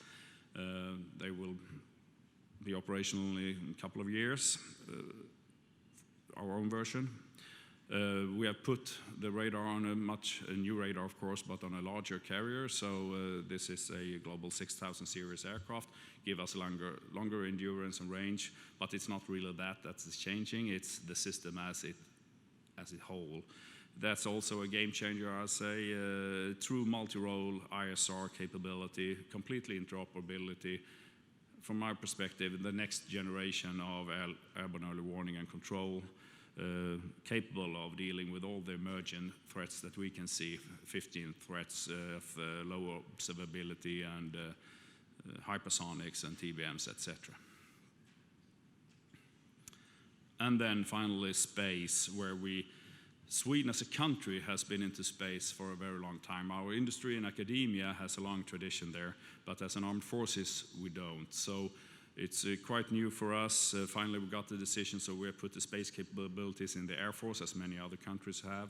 They will be operational in a couple of years. Our own version. We have put the radar on a new radar, of course, but on a larger carrier. So this is a Global 6000 series aircraft. Give us longer endurance and range, but it's not really that's changing. It's the system as a whole. That's also a game changer, I say. True multi-role ISR capability, completely interoperability. From my perspective, the next generation of airborne early warning and control, capable of dealing with all the emerging threats that we can see, 15 threats of low observability and hypersonics and TBMs, etc. And then finally space, where Sweden as a country has been into space for a very long time. Our industry and academia has a long tradition there, but as an armed forces, we don't. So it's quite new for us. Finally, we got the decision, so we have put the space capabilities in the Air Force, as many other countries have.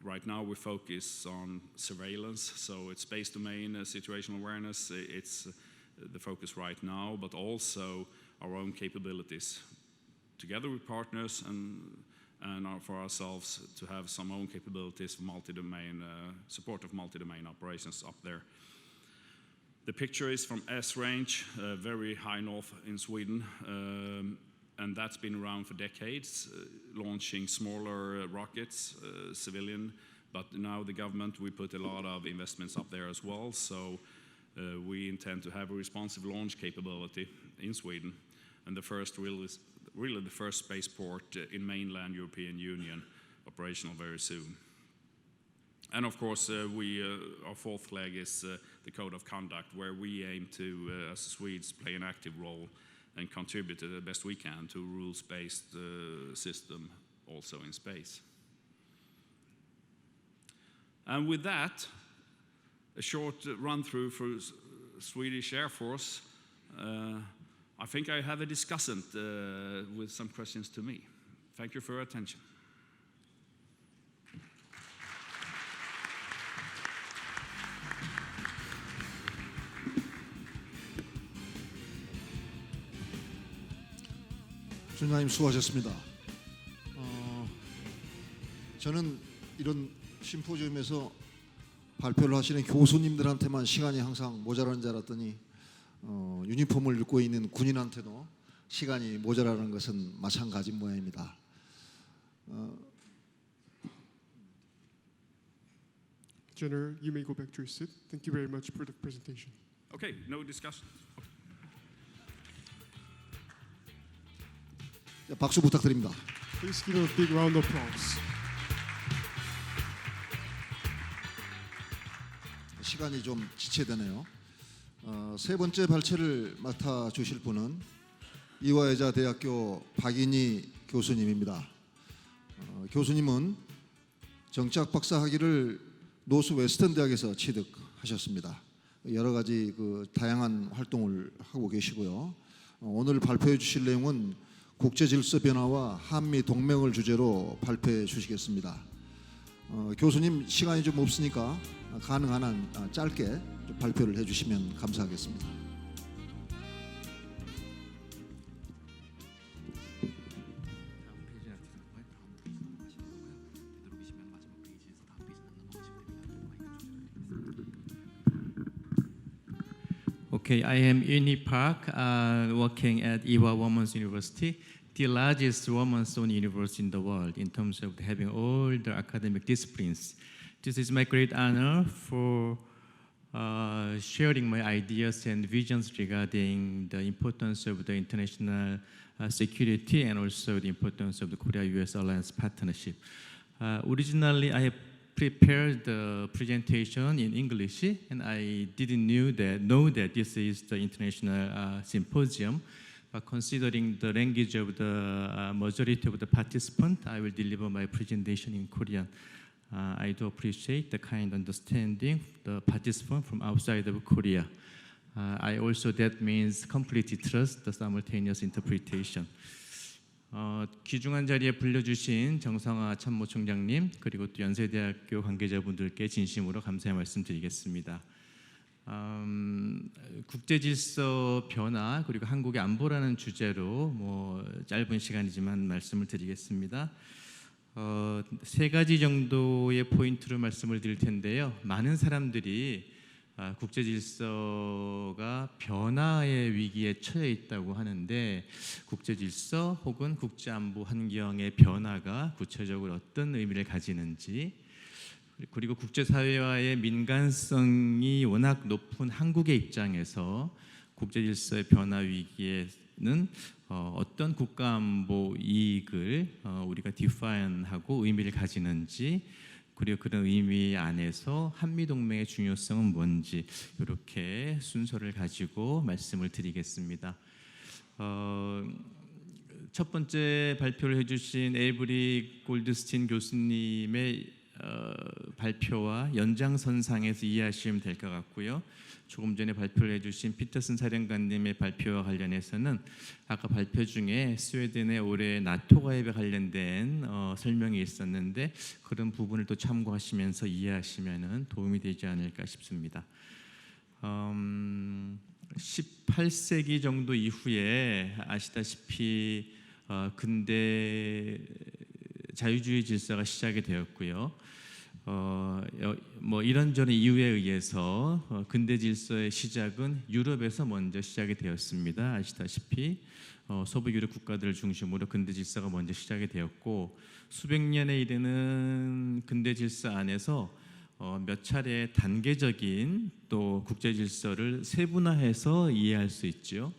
Right now, we focus on surveillance, so it's space domain, situational awareness. It's the focus right now, but also our own capabilities, together with partners and for ourselves to have some own capabilities for multi-domain, support of multi-domain operations up there. The picture is from S-Range, very high north in Sweden, and that's been around for decades, launching smaller rockets, civilian, but now the government, we put a lot of investments up there as well, so we intend to have a responsive launch capability in Sweden, and the first really the first spaceport in mainland European Union, operational very soon. And of course, our fourth leg is the code of conduct, where we aim to, as Swedes, play an active role and contribute to the best we can to a rules-based system also in space. And with that, a short run-through for Swedish Air Force. I think I have a discussant with some questions to me. Thank you for your attention. 준장님 수고하셨습니다. 저는 이런 심포지엄에서 발표를 하시는 교수님들한테만 시간이 항상 모자라는 줄 알았더니 유니폼을 입고 있는 군인한테도 시간이 모자라는 것은 마찬가지인 모양입니다. General, you may go back to your seat. Thank you very much for the presentation. Okay, no discussion. 박수 부탁드립니다. Please give a big round of applause. 시간이 좀 지체되네요. 세 번째 발제를 맡아주실 분은 이화여자대학교 박인희 교수님입니다. 교수님은 정치학 박사 학위를 노스 웨스턴 대학에서 취득하셨습니다. 여러 가지 다양한 활동을 하고 계시고요. 오늘 발표해 주실 내용은 국제 질서 변화와 한미 동맹을 주제로 발표해 주시겠습니다. 교수님 시간이 좀 없으니까 가능한 한 짧게 좀 발표를 해주시면 감사하겠습니다. 다음 페이지를 누르시면 마지막 페이지에서 다음 페이지는 Okay, I am Uni Park, working at Ewha Women's University, the largest women's-owned university in the world in terms of having all the academic disciplines. This is my great honor for sharing my ideas and visions regarding the importance of the international security and also the importance of the Korea-US alliance partnership. Originally, I have prepared the presentation in English, and I didn't know that this is the international symposium. But considering the language of the majority of the participants, I will deliver my presentation in Korean. I do appreciate the kind understanding the participant from outside of Korea. I also that means completely trust the simultaneous interpretation. 귀중한 자리에 불러주신 정상화 참모총장님 그리고 또 연세대학교 관계자분들께 진심으로 감사의 말씀드리겠습니다. 국제질서 변화 그리고 한국의 안보라는 주제로 짧은 시간이지만 말씀을 드리겠습니다. 세 가지 정도의 포인트로 말씀을 드릴 텐데요. 많은 사람들이 국제질서가 변화의 위기에 처해 있다고 하는데 국제질서 혹은 국제안보 환경의 변화가 구체적으로 어떤 의미를 가지는지 그리고 국제사회와의 민감성이 워낙 높은 한국의 입장에서 국제질서의 변화 위기에는 어떤 국가안보 이익을 우리가 디파인하고 의미를 가지는지 그리고 그런 의미 안에서 한미동맹의 중요성은 뭔지 이렇게 순서를 가지고 말씀을 드리겠습니다. 첫 번째 발표를 해주신 에이브리 골드스틴 교수님의 발표와 연장선상에서 이해하시면 될 것 같고요. 조금 전에 발표를 해주신 피터슨 사령관님의 발표와 관련해서는 아까 발표 중에 스웨덴의 올해 나토 가입에 관련된 설명이 있었는데 그런 부분을 또 참고하시면서 이해하시면 도움이 되지 않을까 싶습니다. 18세기 정도 이후에 아시다시피 근대 자유주의 질서가 시작이 되었고요. 이런저런 이유에 의해서 근대 질서의 시작은 유럽에서 먼저 시작이 되었습니다. 아시다시피 서부 유럽 국가들을 중심으로 근대 질서가 먼저 시작이 되었고 수백 년에 이르는 근대 질서 안에서 몇 차례 단계적인 또 국제 질서를 세분화해서 이해할 수 있죠.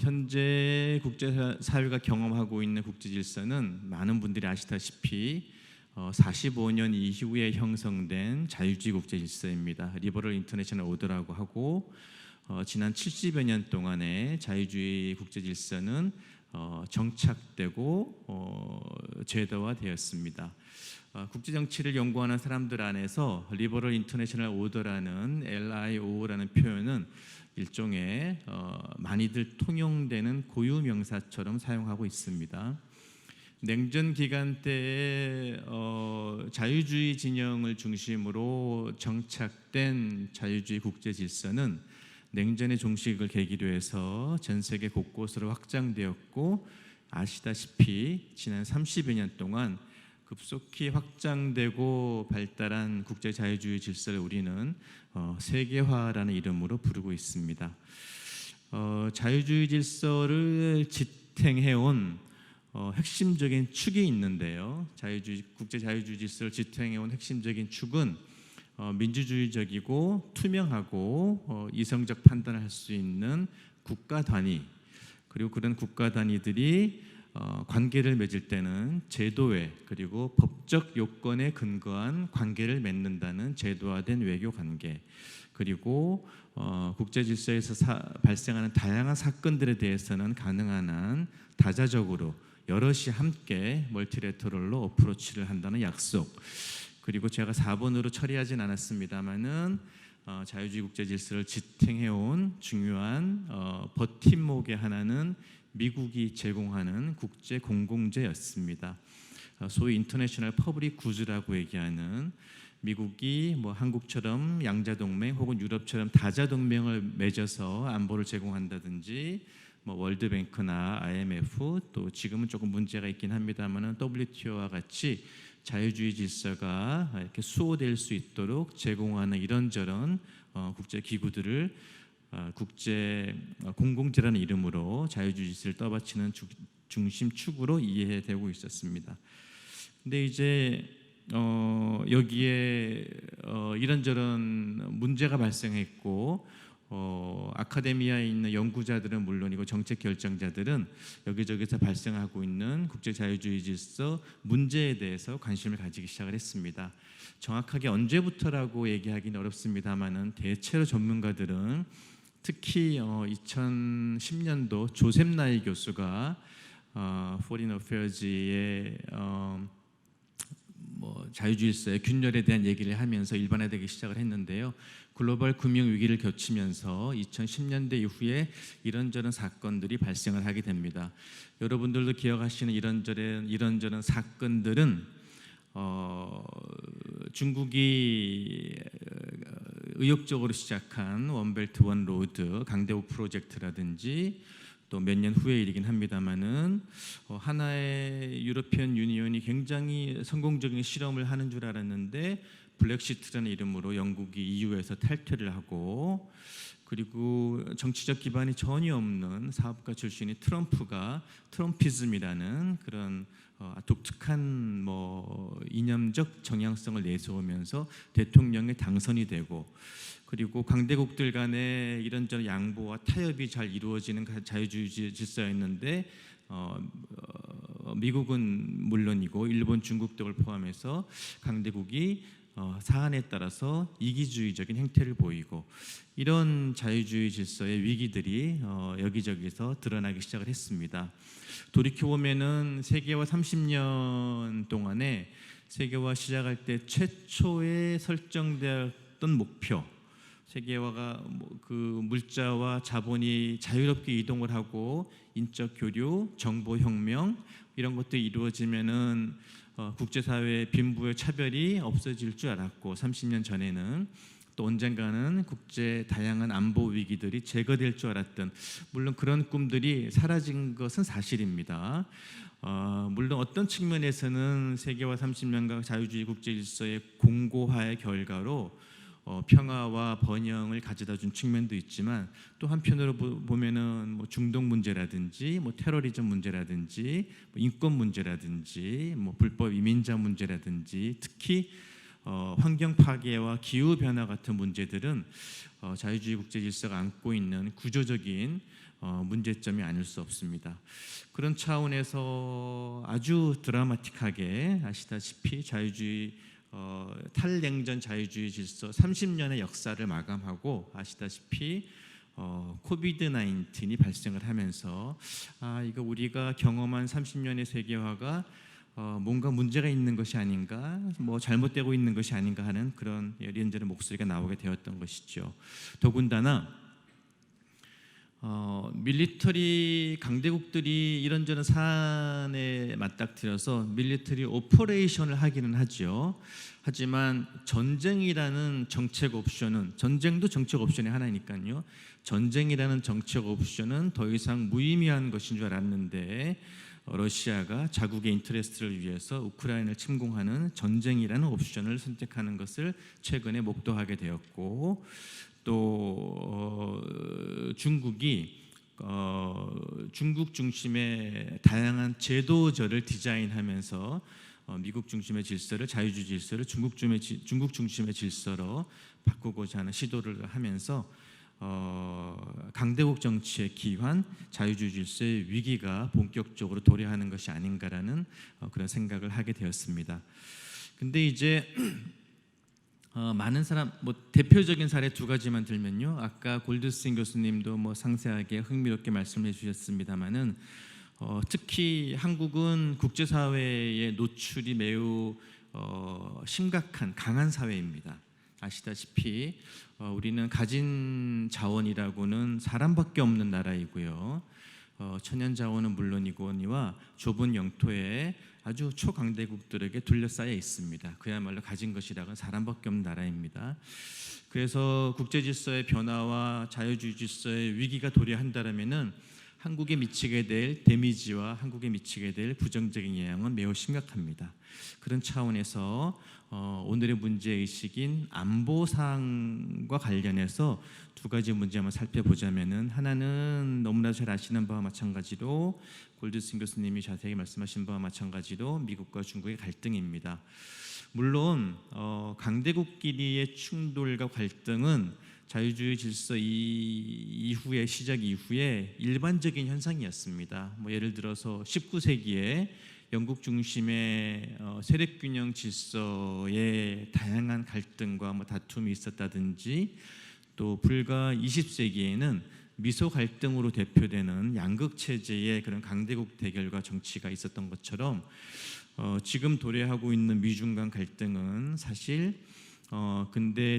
현재 국제사회가 경험하고 있는 국제 질서는 많은 분들이 아시다시피 45년 이후에 형성된 자유주의 국제 질서입니다. 리버럴 인터내셔널 오더라고 하고 지난 70여 년 동안의 자유주의 국제 질서는 정착되고 제도화되었습니다. 국제 정치를 연구하는 사람들 안에서 리버럴 인터내셔널 오더라는 LIO라는 표현은 일종의 많이들 통용되는 고유 명사처럼 사용하고 있습니다. 냉전 기간 때에 자유주의 진영을 중심으로 정착된 자유주의 국제 질서는 냉전의 종식을 계기로 해서 전 세계 곳곳으로 확장되었고 아시다시피 지난 30여 년 동안 급속히 확장되고 발달한 국제 자유주의 질서를 우리는 세계화라는 이름으로 부르고 있습니다. 자유주의 질서를 지탱해온 핵심적인 축이 있는데요. 국제 자유주의 질서를 지탱해온 핵심적인 축은 민주주의적이고 투명하고 이성적 판단을 할 수 있는 국가 단위 그리고 그런 국가 단위들이 관계를 맺을 때는 제도에 그리고 법적 요건에 근거한 관계를 맺는다는 제도화된 외교 관계 그리고 국제 질서에서 발생하는 다양한 사건들에 대해서는 가능한 한 다자적으로 여럿이 함께 멀티레터럴로 어프로치를 한다는 약속 그리고 제가 4번으로 처리하진 않았습니다만은 자유주의 국제 질서를 지탱해온 중요한 버팀목의 하나는 미국이 제공하는 국제 공공재였습니다. 소위 인터내셔널 퍼블릭 구즈라고 얘기하는 미국이 한국처럼 양자동맹 혹은 유럽처럼 다자동맹을 맺어서 안보를 제공한다든지 월드뱅크나 IMF 또 지금은 조금 문제가 있긴 합니다만은 WTO와 같이 자유주의 질서가 이렇게 수호될 수 있도록 제공하는 이런저런 국제 기구들을 국제 공공재라는 이름으로 자유주의 질서를 떠받치는 중심 축으로 이해되고 있었습니다. 근데 이제 여기에 이런저런 문제가 발생했고 아카데미아에 있는 연구자들은 물론이고 정책 결정자들은 여기저기서 발생하고 있는 국제 자유주의 질서 문제에 대해서 관심을 가지기 시작을 했습니다. 정확하게 언제부터라고 얘기하기는 어렵습니다만은 대체로 전문가들은 특히 2010년도 조셉 나이 교수가 Foreign Affairs의 자유주의서의 균열에 대한 얘기를 하면서 일반화되기 시작을 했는데요. 글로벌 금융 위기를 거치면서 2010년대 이후에 이런저런 사건들이 발생을 하게 됩니다. 여러분들도 기억하시는 이런저런 사건들은 중국이 의욕적으로 시작한 원벨트 원로드 강대국 프로젝트라든지 또 몇 년 후의 일이긴 합니다만은 하나의 유로피언 유니온이 굉장히 성공적인 실험을 하는 줄 알았는데 블랙시트라는 이름으로 영국이 EU에서 탈퇴를 하고 그리고 정치적 기반이 전혀 없는 사업가 출신인 트럼프가 트럼피즘이라는 그런 독특한 이념적 정향성을 내세우면서 대통령에 당선이 되고 그리고 강대국들 간의 이런저런 양보와 타협이 잘 이루어지는 자유주의 질서였는데 미국은 물론이고 일본, 중국 등을 포함해서 강대국이 사안에 따라서 이기주의적인 행태를 보이고 이런 자유주의 질서의 위기들이 여기저기서 드러나기 시작을 했습니다. 돌이켜보면은 세계화 30년 동안에 세계화 시작할 때 최초에 설정되었던 목표 세계화가 그 물자와 자본이 자유롭게 이동을 하고 인적 교류, 정보 혁명 이런 것들이 이루어지면은 국제사회의 빈부의 차별이 없어질 줄 알았고 30년 전에는 또 언젠가는 국제 다양한 안보 위기들이 제거될 줄 알았던 물론 그런 꿈들이 사라진 것은 사실입니다. 물론 어떤 측면에서는 세계화 30년간 자유주의 국제 질서의 공고화의 결과로 평화와 번영을 가져다 준 측면도 있지만 또 한편으로 보면은 중동 문제라든지 테러리즘 문제라든지 인권 문제라든지 불법 이민자 문제라든지 특히 환경 파괴와 기후 변화 같은 문제들은 자유주의 국제 질서가 안고 있는 구조적인 문제점이 아닐 수 없습니다. 그런 차원에서 아주 드라마틱하게 아시다시피 자유주의 탈냉전 자유주의 질서 30년의 역사를 마감하고 아시다시피 코비드 19이 발생을 하면서 이거 우리가 경험한 30년의 세계화가 뭔가 문제가 있는 것이 아닌가, 잘못되고 있는 것이 아닌가 하는 그런 이런저런 목소리가 나오게 되었던 것이죠. 더군다나 밀리터리 강대국들이 이런저런 사안에 맞닥뜨려서 밀리터리 오퍼레이션을 하기는 하죠. 하지만 전쟁이라는 정책 옵션은 전쟁도 정책 옵션의 하나니까요. 전쟁이라는 정책 옵션은 더 이상 무의미한 것인 줄 알았는데 러시아가 자국의 인터레스트를 위해서 우크라이나를 침공하는 전쟁이라는 옵션을 선택하는 것을 최근에 목도하게 되었고 또 중국이 중국 중심의 다양한 제도절을 디자인하면서 미국 중심의 질서를 자유주의 질서를 중국 중심의 질서로 바꾸고자 하는 시도를 하면서 강대국 정치의 기환, 자유주의 질서의 위기가 본격적으로 도래하는 것이 아닌가라는 그런 생각을 하게 되었습니다. 근데 이제 많은 사람 대표적인 사례 두 가지만 들면요. 아까 골드스틴 교수님도 상세하게 흥미롭게 말씀해 주셨습니다만은 특히 한국은 국제사회의 노출이 매우 심각한 강한 사회입니다. 아시다시피 우리는 가진 자원이라고는 사람밖에 없는 나라이고요. 천연 자원은 물론이거니와 좁은 영토에 아주 초강대국들에게 둘러싸여 있습니다. 그야말로 가진 것이라고는 사람밖에 없는 나라입니다. 그래서 국제 질서의 변화와 자유주의 질서의 위기가 도래한다면은 한국에 미치게 될 데미지와 한국에 미치게 될 부정적인 영향은 매우 심각합니다. 그런 차원에서 오늘의 문제의식인 안보사항과 관련해서 두 가지 문제 한번 살펴보자면은, 하나는 너무나 잘 아시는 바와 마찬가지로 골드슨 교수님이 자세히 말씀하신 바와 마찬가지로 미국과 중국의 갈등입니다. 물론 강대국끼리의 충돌과 갈등은 자유주의 질서 이후의 시작 이후에 일반적인 현상이었습니다. 예를 들어서 19세기에 영국 중심의 세력균형 질서의 다양한 갈등과 다툼이 있었다든지, 또 불과 20세기에는 미소 갈등으로 대표되는 양극 체제의 그런 강대국 대결과 정치가 있었던 것처럼 지금 도래하고 있는 미중 간 갈등은 사실 근대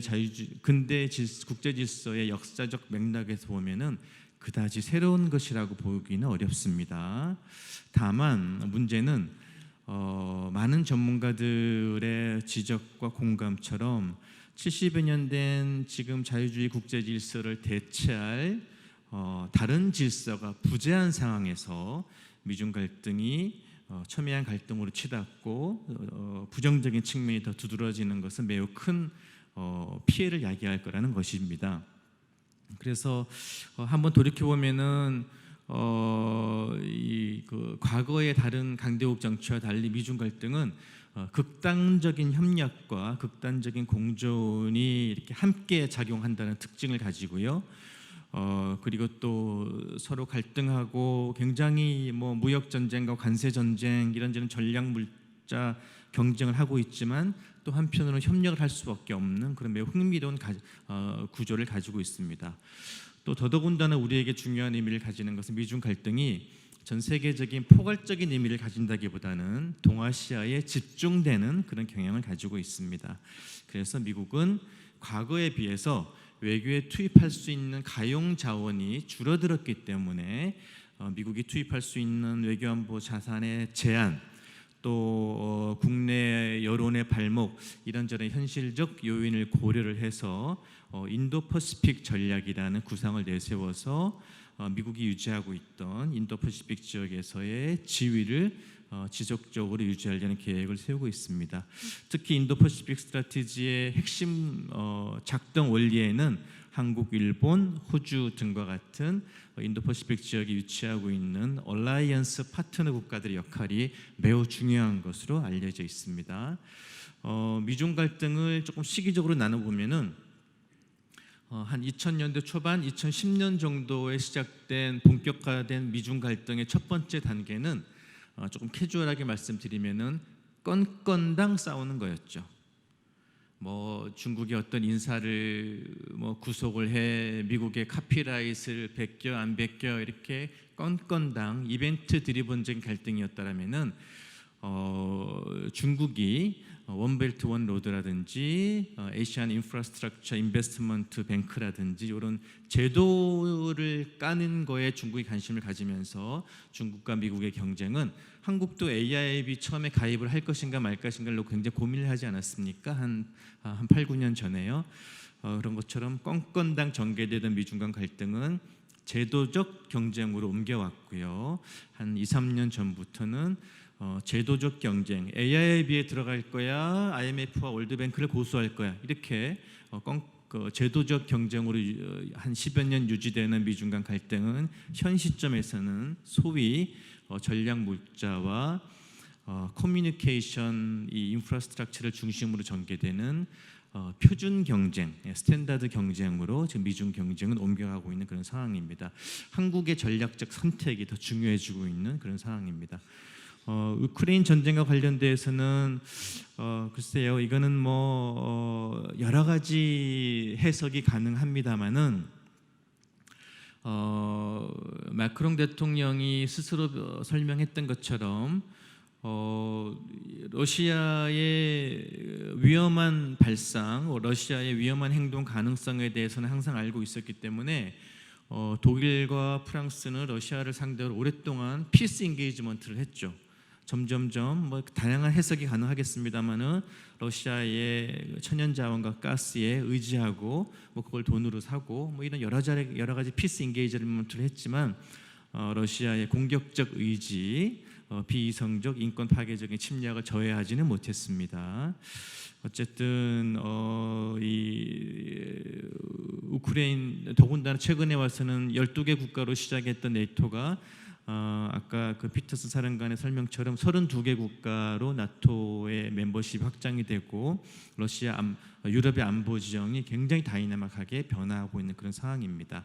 국제 질서의 역사적 맥락에서 보면은 그다지 새로운 것이라고 보기는 어렵습니다. 다만 문제는 많은 전문가들의 지적과 공감처럼 70여 년 된 지금 자유주의 국제 질서를 대체할 다른 질서가 부재한 상황에서 미중 갈등이 첨예한 갈등으로 치닫고 부정적인 측면이 더 두드러지는 것은 매우 큰 피해를 야기할 거라는 것입니다. 그래서 한번 돌이켜 보면은 과거의 다른 강대국 정치와 달리 미중 갈등은 극단적인 협력과 극단적인 공존이 이렇게 함께 작용한다는 특징을 가지고요. 그리고 또 서로 갈등하고 굉장히 무역 전쟁과 관세 전쟁 이런저런 전략 물자 경쟁을 하고 있지만 또 한편으로는 협력을 할 수밖에 없는 그런 매우 흥미로운 구조를 가지고 있습니다. 또 더더군다나 우리에게 중요한 의미를 가지는 것은 미중 갈등이 전 세계적인 포괄적인 의미를 가진다기보다는 동아시아에 집중되는 그런 경향을 가지고 있습니다. 그래서 미국은 과거에 비해서 외교에 투입할 수 있는 가용 자원이 줄어들었기 때문에 미국이 투입할 수 있는 외교안보 자산의 제한, 또 국내 여론의 발목, 이런저런 현실적 요인을 고려를 해서 인도퍼시픽 전략이라는 구상을 내세워서 미국이 유지하고 있던 인도퍼시픽 지역에서의 지위를 지속적으로 유지하려는 계획을 세우고 있습니다. 특히 인도퍼시픽 스트래티지의 핵심 작동 원리에는 한국, 일본, 호주 등과 같은 인도퍼시픽 지역에 위치하고 있는 얼라이언스 파트너 국가들의 역할이 매우 중요한 것으로 알려져 있습니다. 미중 갈등을 조금 시기적으로 나눠보면은 한 2000년대 초반, 2010년 정도에 시작된 본격화된 미중 갈등의 첫 번째 단계는 조금 캐주얼하게 말씀드리면은 건건당 싸우는 거였죠. 중국이 어떤 인사를 구속을 해 미국의 카피라이트를 베껴 안 베껴 이렇게 건건당 이벤트 드리븐적인 갈등이었다라면은 중국이 원벨트 원 로드라든지 에이시안 인프라스트럭처 인베스트먼트 뱅크라든지 이런 제도를 까는 거에 중국이 관심을 가지면서 중국과 미국의 경쟁은 한국도 AIIB 처음에 가입을 할 것인가 말 것인가로 굉장히 고민을 하지 않았습니까? 한 8, 9년 전에요. 그런 것처럼 건건당 전개되던 미중 간 갈등은 제도적 경쟁으로 옮겨왔고요. 한 2, 3년 전부터는 제도적 경쟁, AIIB에 들어갈 거야, IMF와 월드뱅크를 고수할 거야, 이렇게 제도적 경쟁으로 한 10여 년 유지되는 미중 간 갈등은 현 시점에서는 소위 전략 물자와 커뮤니케이션 이 인프라스트럭처를 중심으로 전개되는 표준 경쟁, 스탠다드 경쟁으로 지금 미중 경쟁은 옮겨가고 있는 그런 상황입니다. 한국의 전략적 선택이 더 중요해지고 있는 그런 상황입니다. 우크라이나 전쟁과 관련돼서는 글쎄요, 이거는 여러 가지 해석이 가능합니다만은 마크롱 대통령이 스스로 설명했던 것처럼 러시아의 위험한 발상, 러시아의 위험한 행동 가능성에 대해서는 항상 알고 있었기 때문에 독일과 프랑스는 러시아를 상대로 오랫동안 피스 인게이지먼트를 했죠. 점점점 다양한 해석이 가능하겠습니다만은 러시아의 천연 자원과 가스에 의지하고 그걸 돈으로 사고 이런 여러 가지 피스 인게이지먼트를 했지만 러시아의 공격적 의지, 비이성적 인권 파괴적인 침략을 저해하지는 못했습니다. 어쨌든 이 우크라이나 더군다나 최근에 와서는 12개 국가로 시작했던 네이토가 아까 그 피터스 사령관의 설명처럼 32개 국가로 나토의 멤버십이 확장이 되고 유럽의 안보 지형이 굉장히 다이나믹하게 변화하고 있는 그런 상황입니다.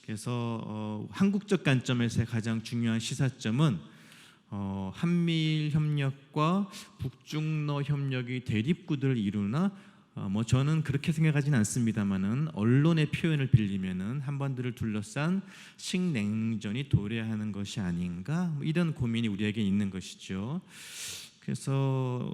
그래서 한국적 관점에서의 가장 중요한 시사점은 한미일 협력과 북중러 협력이 대립구도를 이루나 뭐 저는 그렇게 생각하지는 않습니다만은 언론의 표현을 빌리면은 한반도를 둘러싼 식냉전이 도래하는 것이 아닌가 뭐 이런 고민이 우리에게 있는 것이죠. 그래서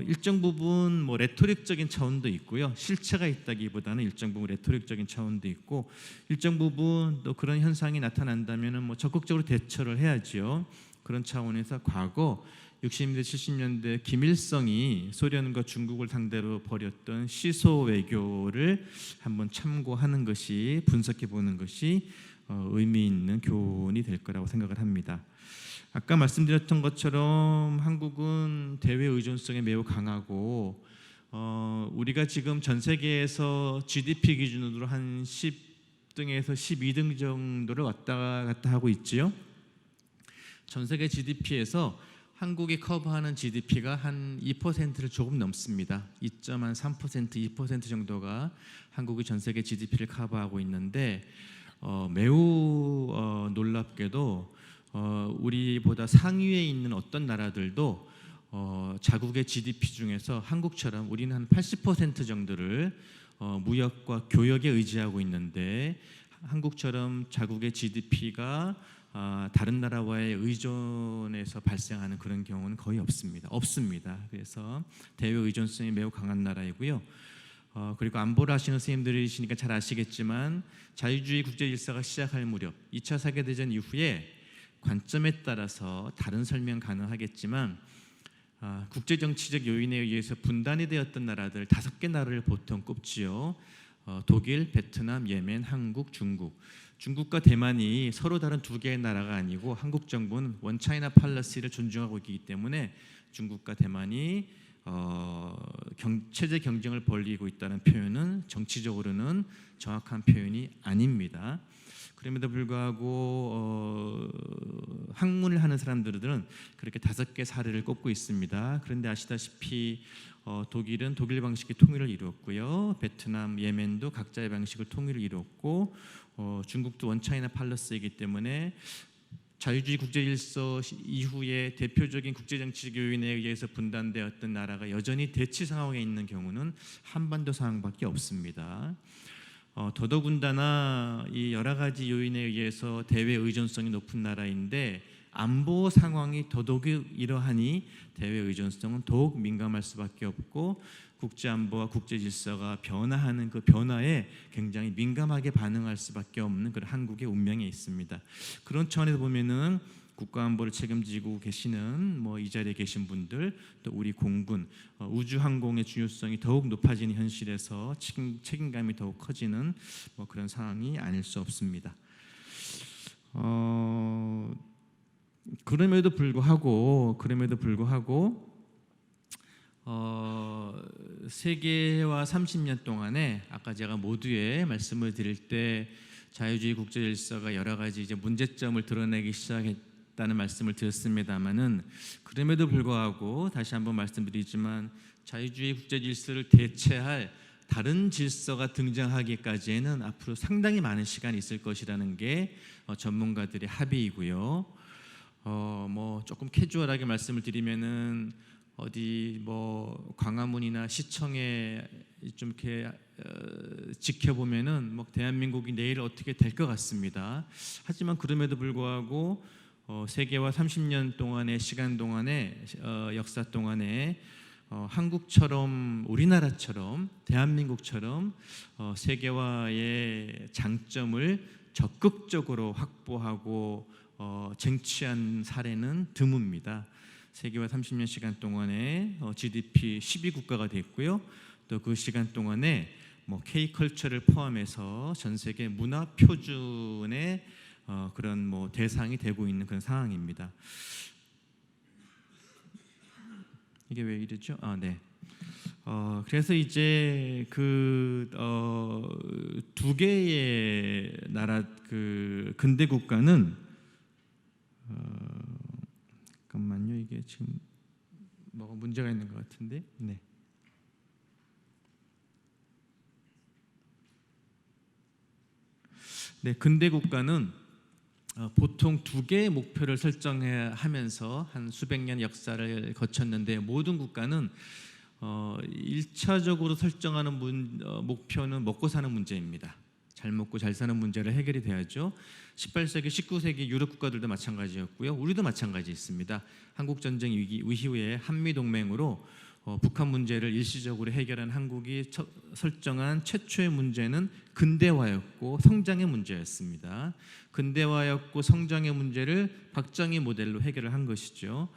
일정 부분 뭐 레토릭적인 차원도 있고요. 실체가 있다기보다는 일정 부분 레토릭적인 차원도 있고 일정 부분 또 그런 현상이 나타난다면은 뭐 적극적으로 대처를 해야죠. 그런 차원에서 과거 60년대 70년대 김일성이 소련과 중국을 상대로 벌였던 시소 외교를 한번 참고하는 것이 분석해 보는 것이 의미 있는 교훈이 될 거라고 생각을 합니다. 아까 말씀드렸던 것처럼 한국은 대외 의존성이 매우 강하고 우리가 지금 전 세계에서 GDP 기준으로 한 10등에서 12등 정도를 왔다 갔다 하고 있지요. 전 세계 GDP에서 한국이 커버하는 GDP가 한 2%를 조금 넘습니다. 2.3%, 2% 정도가 한국이 전 세계 GDP를 커버하고 있는데 매우 놀랍게도 우리보다 상위에 있는 어떤 나라들도 자국의 GDP 중에서 한국처럼 우리는 한 80% 정도를 무역과 교역에 의지하고 있는데 한국처럼 자국의 GDP가 다른 나라와의 의존에서 발생하는 그런 경우는 거의 없습니다. 그래서 대외 의존성이 매우 강한 나라이고요. 그리고 안보를 하시는 선생님들이시니까 잘 아시겠지만 자유주의 국제 질서가 시작할 무렵 2차 세계대전 이후에 관점에 따라서 다른 설명 가능하겠지만 국제정치적 요인에 의해서 분단이 되었던 나라들 5개 나라를 보통 꼽지요. 독일, 베트남, 예멘, 한국, 중국. 중국과 대만이 서로 다른 2개의 나라가 아니고 한국 정부는 원 차이나 팔러시를 존중하고 있기 때문에 중국과 대만이 체제 경쟁을 벌이고 있다는 표현은 정치적으로는 정확한 표현이 아닙니다. 그럼에도 불구하고 학문을 하는 사람들은 그렇게 5개 사례를 꼽고 있습니다. 그런데 아시다시피 독일은 독일 방식의 통일을 이루었고요. 베트남, 예멘도 각자의 방식을 통일을 이루었고 중국도 원차이나 팔러스이기 때문에 자유주의 국제질서 이후에 대표적인 국제정치 요인에 의해서 분단되었던 나라가 여전히 대치 상황에 있는 경우는 한반도 상황밖에 없습니다. 더더군다나 이 여러 가지 요인에 의해서 대외 의존성이 높은 나라인데 안보 상황이 더더욱 이러하니 대외 의존성은 더욱 민감할 수밖에 없고 국제 안보와 국제 질서가 변화하는 그 변화에 굉장히 민감하게 반응할 수밖에 없는 그런 한국의 운명에 있습니다. 그런 차원에서 보면은 국가 안보를 책임지고 계시는 이 자리에 계신 분들 또 우리 공군 우주 항공의 중요성이 더욱 높아지는 현실에서 책임감이 더욱 커지는 그런 상황이 아닐 수 없습니다. 그럼에도 불구하고 세계화 30년 동안에 아까 제가 모두에 말씀을 드릴 때 자유주의 국제 질서가 여러 가지 이제 문제점을 드러내기 시작했다는 말씀을 드렸습니다만은 그럼에도 불구하고 다시 한번 말씀드리지만 자유주의 국제 질서를 대체할 다른 질서가 등장하기까지는 앞으로 상당히 많은 시간이 있을 것이라는 게 전문가들의 합의이고요. 조금 캐주얼하게 말씀을 드리면은 어디 광화문이나 시청에 좀 이렇게 지켜보면은 대한민국이 내일 어떻게 될 것 같습니다. 하지만 그럼에도 불구하고 세계화 30년 동안의 시간 동안에 역사 동안에 한국처럼 우리나라처럼 대한민국처럼 세계화의 장점을 적극적으로 확보하고 쟁취한 사례는 드뭅니다. 세계화 30년 시간 동안에 GDP 12국가가 됐고요. 또 그 시간 동안에 K컬처를 포함해서 전 세계 문화 표준의 그런 뭐 대상이 되고 있는 그런 상황입니다. 이게 왜 이러죠? 네. 그래서 이제 그 두 개의 나라 그 근대 국가는 잠깐만요. 이게 지금 뭐가 문제가 있는 것 같은데. 네. 네, 근대 국가는 보통 두 개의 목표를 설정하면서 한 수백 년 역사를 거쳤는데 모든 국가는 1차적으로 설정하는 목표는 먹고 사는 문제입니다. 잘 먹고 잘 사는 문제를 해결이 돼야죠. 18세기, 19세기 유럽 국가들도 마찬가지였고요. 우리도 마찬가지 있습니다. 한국 전쟁 위기 이후에 한미 동맹으로 북한 문제를 일시적으로 해결한 한국이 설정한 최초의 문제는 근대화였고 성장의 문제였습니다. 근대화였고 성장의 문제를 박정희 모델로 해결을 한 것이죠.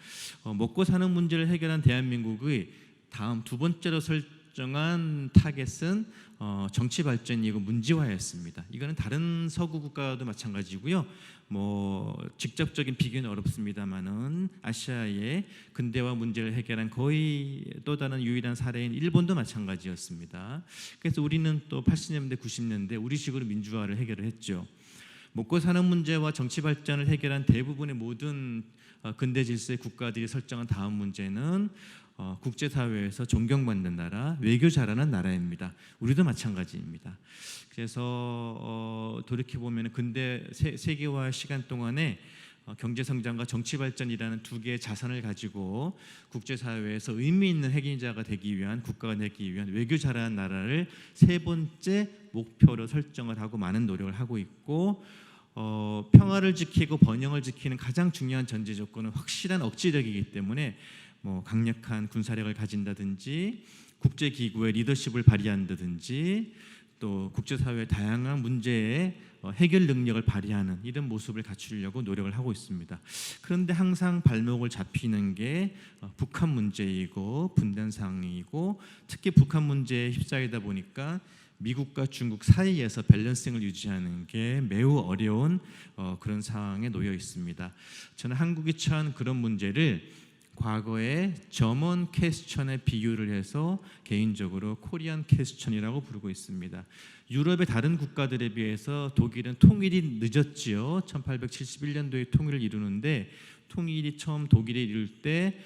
먹고 사는 문제를 해결한 대한민국의 다음 두 번째로 설정한 타겟은 정치 발전이고 문지화였습니다. 이거는 다른 서구 국가도 마찬가지고요. 뭐 직접적인 비교는 어렵습니다만은 아시아의 근대화 문제를 해결한 거의 또 다른 유일한 사례인 일본도 마찬가지였습니다. 그래서 우리는 또 80년대, 90년대 우리식으로 민주화를 해결을 했죠. 먹고 사는 문제와 정치 발전을 해결한 대부분의 모든 근대 질서의 국가들이 설정한 다음 문제는 국제사회에서 존경받는 나라, 외교 잘하는 나라입니다. 우리도 마찬가지입니다. 그래서 돌이켜보면 근대 세계화 시간 동안에 경제성장과 정치발전이라는 두 개의 자산을 가지고 국제사회에서 의미 있는 핵인자가 되기 위한 국가가 되기 위한 외교 잘하는 나라를 세 번째 목표로 설정을 하고 많은 노력을 하고 있고 평화를 지키고 번영을 지키는 가장 중요한 전제 조건은 확실한 억지력이기 때문에 뭐 강력한 군사력을 가진다든지 국제기구의 리더십을 발휘한다든지 또 국제사회의 다양한 문제에 해결 능력을 발휘하는 이런 모습을 갖추려고 노력을 하고 있습니다. 그런데 항상 발목을 잡히는 게 북한 문제이고 분단상이고 특히 북한 문제에 휩싸이다 보니까 미국과 중국 사이에서 밸런싱을 유지하는 게 매우 어려운 그런 상황에 놓여 있습니다. 저는 한국이 처한 그런 문제를 과거에 저먼 퀘스천에 비유를 해서 개인적으로 코리안 퀘스천이라고 부르고 있습니다. 유럽의 다른 국가들에 비해서 독일은 통일이 늦었지요. 1871년도에 통일을 이루는데 통일이 처음 독일이 이룰 때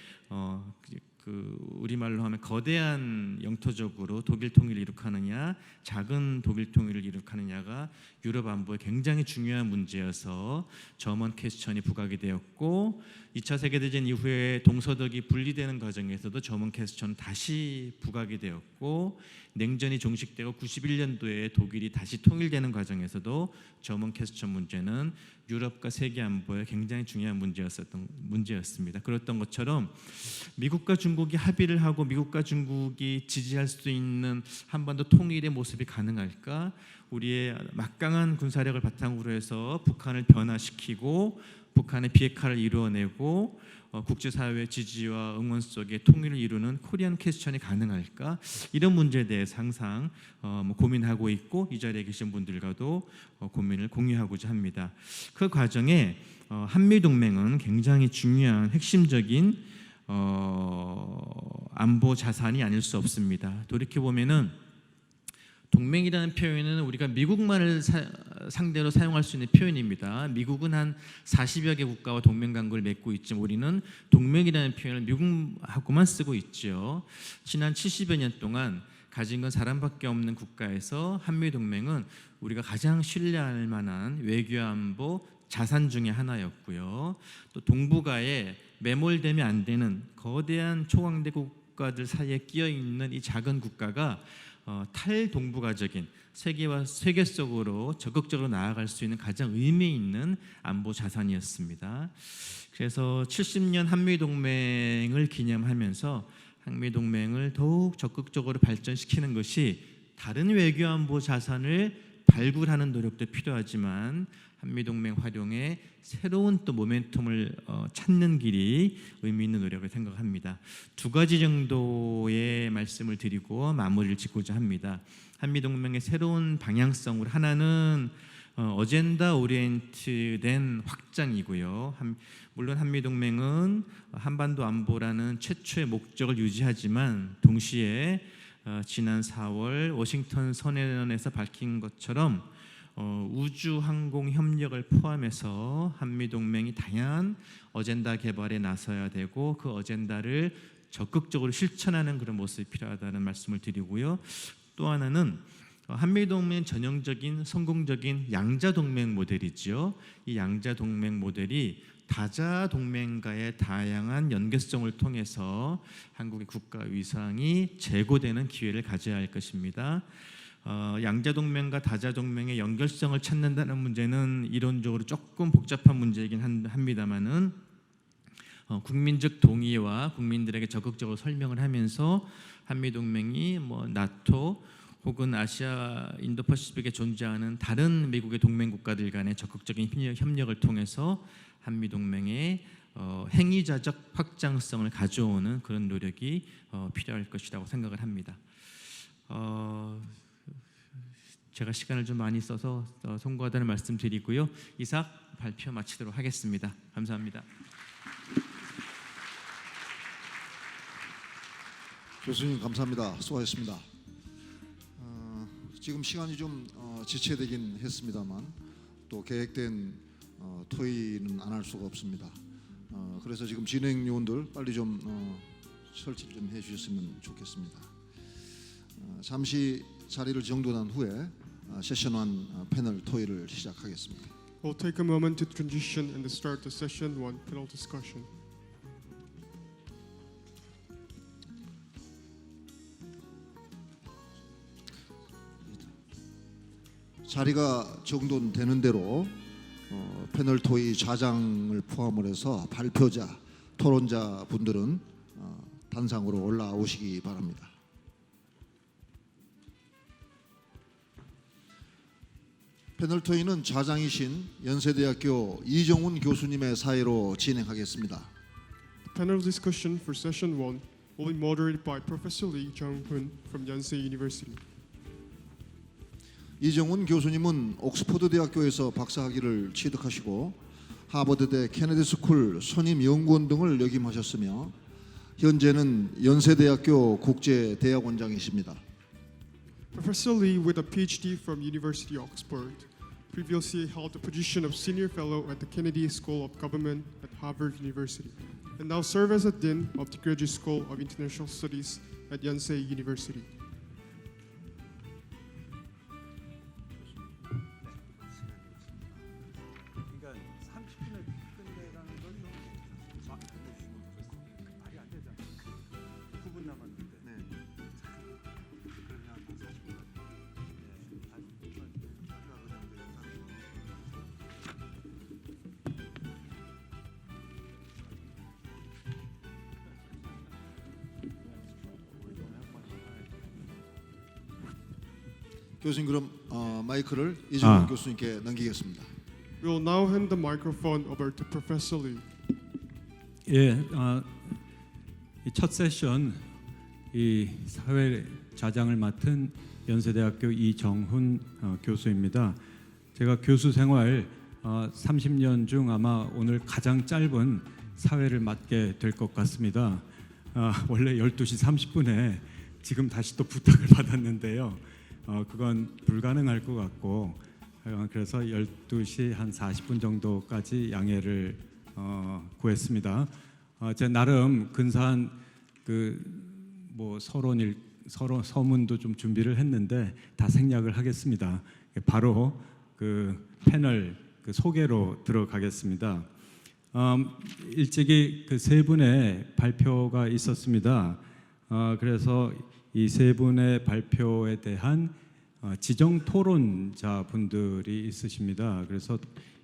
우리말로 하면 거대한 영토적으로 독일 통일을 이룩하느냐 작은 독일 통일을 이룩하느냐가 유럽 안보에 굉장히 중요한 문제여서 저먼 퀘스천이 부각이 되었고 2차 세계대전 이후에 동서독이 분리되는 과정에서도 저먼 퀘스천은 다시 부각이 되었고 냉전이 종식되고 91년도에 독일이 다시 통일되는 과정에서도 저먼 퀘스천 문제는 유럽과 세계 안보에 굉장히 중요한 문제였습니다. 그랬던 것처럼 미국과 중국이 합의를 하고 미국과 중국이 지지할 수 있는 한반도 통일의 모습이 가능할까? 우리의 막강한 군사력을 바탕으로 해서 북한을 변화시키고 북한의 비핵화를 이루어내고 국제사회의 지지와 응원 속에 통일을 이루는 코리안 퀘스천이 가능할까? 이런 문제에 대해서 항상 고민하고 있고 이 자리에 계신 분들과도 고민을 공유하고자 합니다. 그 과정에 한미동맹은 굉장히 중요한 핵심적인 안보 자산이 아닐 수 없습니다. 돌이켜보면은 동맹이라는 표현은 우리가 미국만을 상대로 사용할 수 있는 표현입니다. 미국은 한 40여 개 국가와 동맹 관계를 맺고 있지만 우리는 동맹이라는 표현을 미국하고만 쓰고 있죠. 지난 70여 년 동안 가진 건 사람밖에 없는 국가에서 한미동맹은 우리가 가장 신뢰할 만한 외교안보 자산 중에 하나였고요. 또 동북아에 매몰되면 안 되는 거대한 초강대 국가들 사이에 끼어 있는 이 작은 국가가 탈동북아적인 세계와 세계 속으로 적극적으로 나아갈 수 있는 가장 의미 있는 안보 자산이었습니다. 그래서 70년 한미동맹을 기념하면서 한미동맹을 더욱 적극적으로 발전시키는 것이 다른 외교안보 자산을 발굴하는 노력도 필요하지만 한미동맹 활용에 새로운 또 모멘텀을 찾는 길이 의미 있는 노력을 생각합니다. 두 가지 정도의 말씀을 드리고 마무리를 짓고자 합니다. 한미동맹의 새로운 방향성으로 하나는 어젠다 오리엔트된 확장이고요. 물론 한미동맹은 한반도 안보라는 최초의 목적을 유지하지만 동시에 지난 4월 워싱턴 선언에서 밝힌 것처럼 우주항공 협력을 포함해서 한미동맹이 다양한 어젠다 개발에 나서야 되고 그 어젠다를 적극적으로 실천하는 그런 모습이 필요하다는 말씀을 드리고요. 또 하나는 한미동맹 전형적인 성공적인 양자동맹 모델이죠. 이 양자동맹 모델이 다자동맹과의 다양한 연계성을 통해서 한국의 국가 위상이 제고되는 기회를 가져야 할 것입니다. 양자동맹과 다자동맹의 연결성을 찾는다는 문제는 이론적으로 조금 복잡한 문제이긴 합니다만은 국민적 동의와 국민들에게 적극적으로 설명을 하면서 한미동맹이 나토 혹은 아시아 인도퍼시픽에 존재하는 다른 미국의 동맹 국가들 간의 적극적인 협력을 통해서 한미동맹의 행위자적 확장성을 가져오는 그런 노력이 필요할 것이라고 생각을 합니다. 제가 시간을 좀 많이 써서 송구하다는 말씀 드리고요. 이상 발표 마치도록 하겠습니다. 감사합니다. 교수님 감사합니다. 수고하셨습니다. 지금 시간이 좀 지체되긴 했습니다만 또 계획된 토의는 안 할 수가 없습니다. 그래서 지금 진행 요원들 빨리 좀 설치 좀 해주셨으면 좋겠습니다. 잠시 자리를 정돈한 후에 세션 1 패널 토의를 시작하겠습니다. We'll take a moment to transition and start the session 1 panel discussion. 자리가 정돈되는 대로 패널 토의 좌장을 포함을 해서 발표자, 토론자 분들은 단상으로 올라오시기 바랍니다. 패널 토의는 좌장이신 연세대학교 이정훈 교수님의 사회로 진행하겠습니다. The panel discussion for session 1 will be moderated by Professor Lee Jung-hoon from Yonsei University. 이정훈 교수님은 옥스퍼드 대학교에서 박사학위를 취득하시고 하버드대 케네디 스쿨 선임 연구원 등을 역임하셨으며 현재는 연세대학교 국제대학원장이십니다. Professor Lee, with a PhD from University of Oxford, previously held the position of Senior Fellow at the Kennedy School of Government at Harvard University, and now serves as a Dean of the Graduate School of International Studies at Yonsei University. 교수님 그럼 마이크를 이정훈 교수님께 넘기겠습니다. We will now hand the microphone over to Professor Lee. 예, 이 첫 세션 이 사회 좌장을 맡은 연세대학교 이정훈 교수입니다. 제가 교수 생활 30년 중 아마 오늘 가장 짧은 사회를 맡게 될 것 같습니다. 원래 12시 30분에 지금 다시 또 부탁을 받았는데요. 그건 불가능할 것 같고 그래서 12시 한 40분 정도까지 양해를 구했습니다. 제 나름 근사한 서문도 좀 준비를 했는데 다 생략을 하겠습니다. 바로 그 패널 소개로 들어가겠습니다. 일찍이 그 세 분의 발표가 있었습니다. 그래서 이 세 분의 발표에 대한 지정 토론자 분들이 있으십니다. 그래서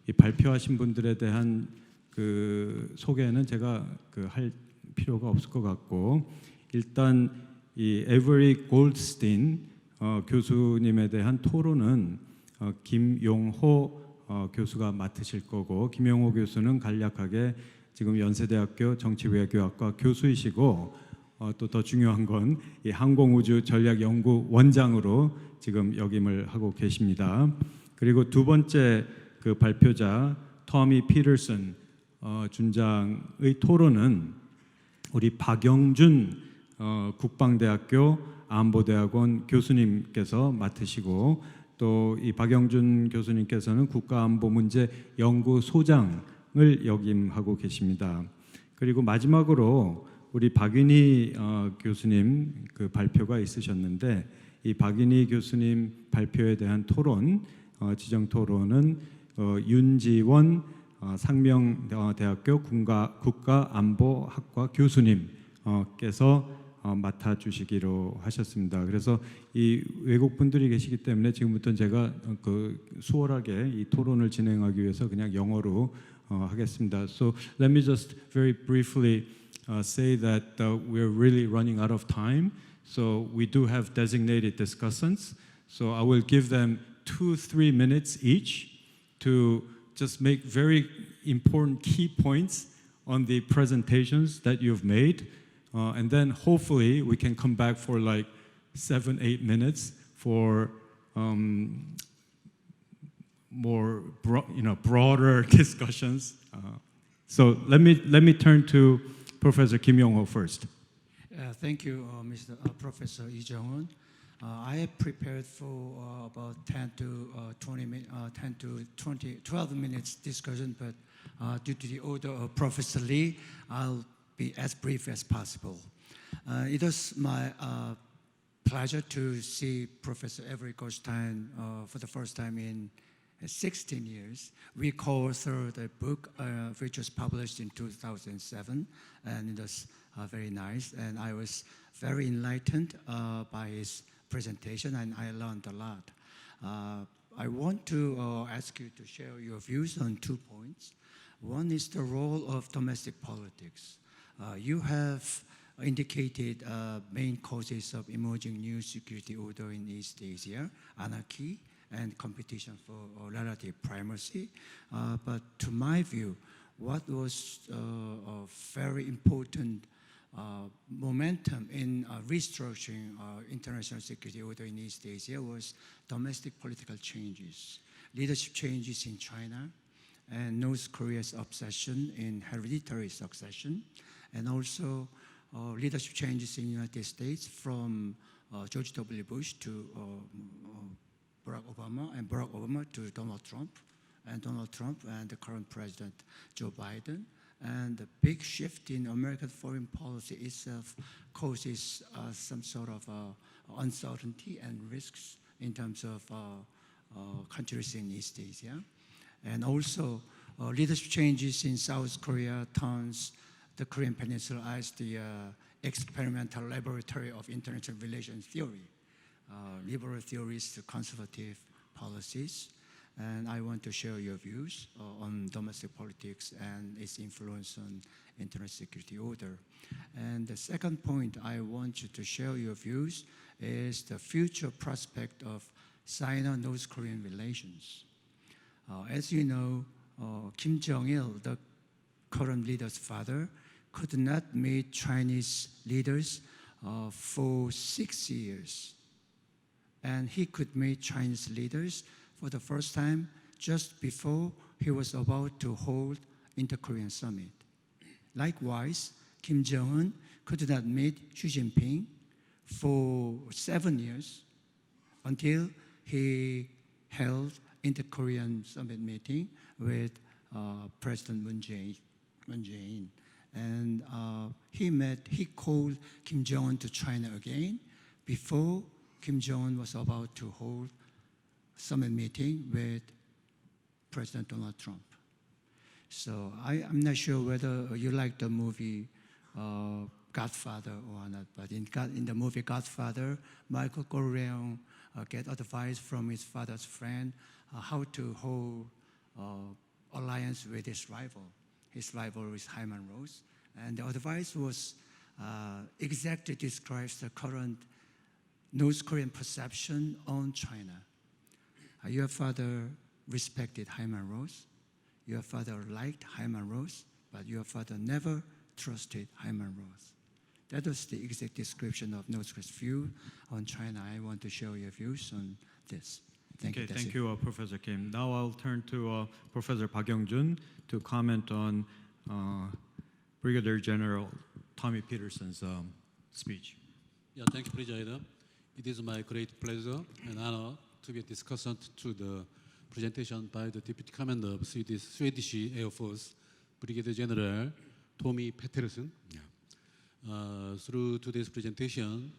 이 발표하신 분들에 대한 그 소개는 제가 할 필요가 없을 것 같고 일단 이 에버리 골드스틴 교수님에 대한 토론은 김용호 교수가 맡으실 거고 김용호 교수는 간략하게 지금 연세대학교 정치외교학과 교수이시고 또 더 중요한 건 이 항공우주 전략연구원장으로 지금 역임을 하고 계십니다. 그리고 두 번째 그 발표자 터미 피터슨 준장의 토론은 우리 박영준 국방대학교 안보대학원 교수님께서 맡으시고 또 이 박영준 교수님께서는 국가안보문제 연구소장을 역임하고 계십니다. 그리고 마지막으로 우리 박윤희 교수님 그 발표가 있으셨는데 이 박윤희 교수님 발표에 대한 토론, 지정 토론은 윤지원 상명대학교 국가안보학과 교수님께서 맡아주시기로 하셨습니다. 그래서 이 외국 분들이 계시기 때문에 지금부터 제가 그 수월하게 이 토론을 진행하기 위해서 그냥 영어로 하겠습니다. So let me just very briefly say that we're really running out of time. So we do have designated discussants. So I will give them 2-3 minutes each to just make very important key points on the presentations that you've made. And then hopefully we can come back for like 7-8 minutes for more broader discussions. So let me turn to Professor Kim Yong-ho first. Thank you, Mr. Professor Lee Jung-un. I have prepared for about 10 to 12 minutes discussion, but due to the order of Professor Lee, I'll be as brief as possible. It was my pleasure to see Professor Avery Goldstein for the first time in 16 years. We co-authored a book which was published in 2007, and it was very nice. And I was very enlightened by his presentation, and I learned a lot. I want to ask you to share your views on 2 points. One is the role of domestic politics. You have indicated main causes of emerging new security order in East Asia, anarchy and competition for relative primacy. But to my view, what was a very important momentum in restructuring international security order in East Asia was domestic political changes, leadership changes in China, and North Korea's obsession in hereditary succession, and also leadership changes in the United States from George W. Bush to Barack Obama, and Barack Obama to Donald Trump, and Donald Trump and the current president, Joe Biden. And the big shift in American foreign policy itself causes some sort of uncertainty and risks in terms of countries in East Asia. And also leadership changes in South Korea turns the Korean Peninsula as the experimental laboratory of international relations theory, liberal theories to conservative policies. And I want to share your views on domestic politics and its influence on international security order. And the second point I want you to share your views is the future prospect of Sino-North Korean relations. As you know, Kim Jong-il, the current leader's father, could not meet Chinese leaders for 6 years. And he could meet Chinese leaders for the first time just before he was about to hold Inter-Korean Summit. Likewise, Kim Jong-un could not meet Xi Jinping for 7 years until he held Inter-Korean Summit meeting with President Moon Jae-in. And he called Kim Jong-un to China again before Kim Jong-un was about to hold summit meeting with President Donald Trump. So I'm not sure whether you like the movie Godfather or not, but in the movie Godfather, Michael Corleone get advice from his father's friend how to hold alliance with his rival. His rival is Hyman Rose. And the advice was exactly describes the current North Korean perception on China. Your father respected Hyman Rose. Your father liked Hyman Rose, but your father never trusted Hyman Rose. That was the exact description of North Korea's view on China. I want to share your views on this. Thank Okay, you. That's thank it. you, Professor Kim. Now I'll turn to Professor Park Young-jun to comment on Brigadier General Tommy Peterson's speech. Yeah, thank you, President. It is my great pleasure and honor to be a discussant to the presentation by the Deputy Commander of Swedish Air Force, Brigadier General Tommy Peterson. Through today's presentation,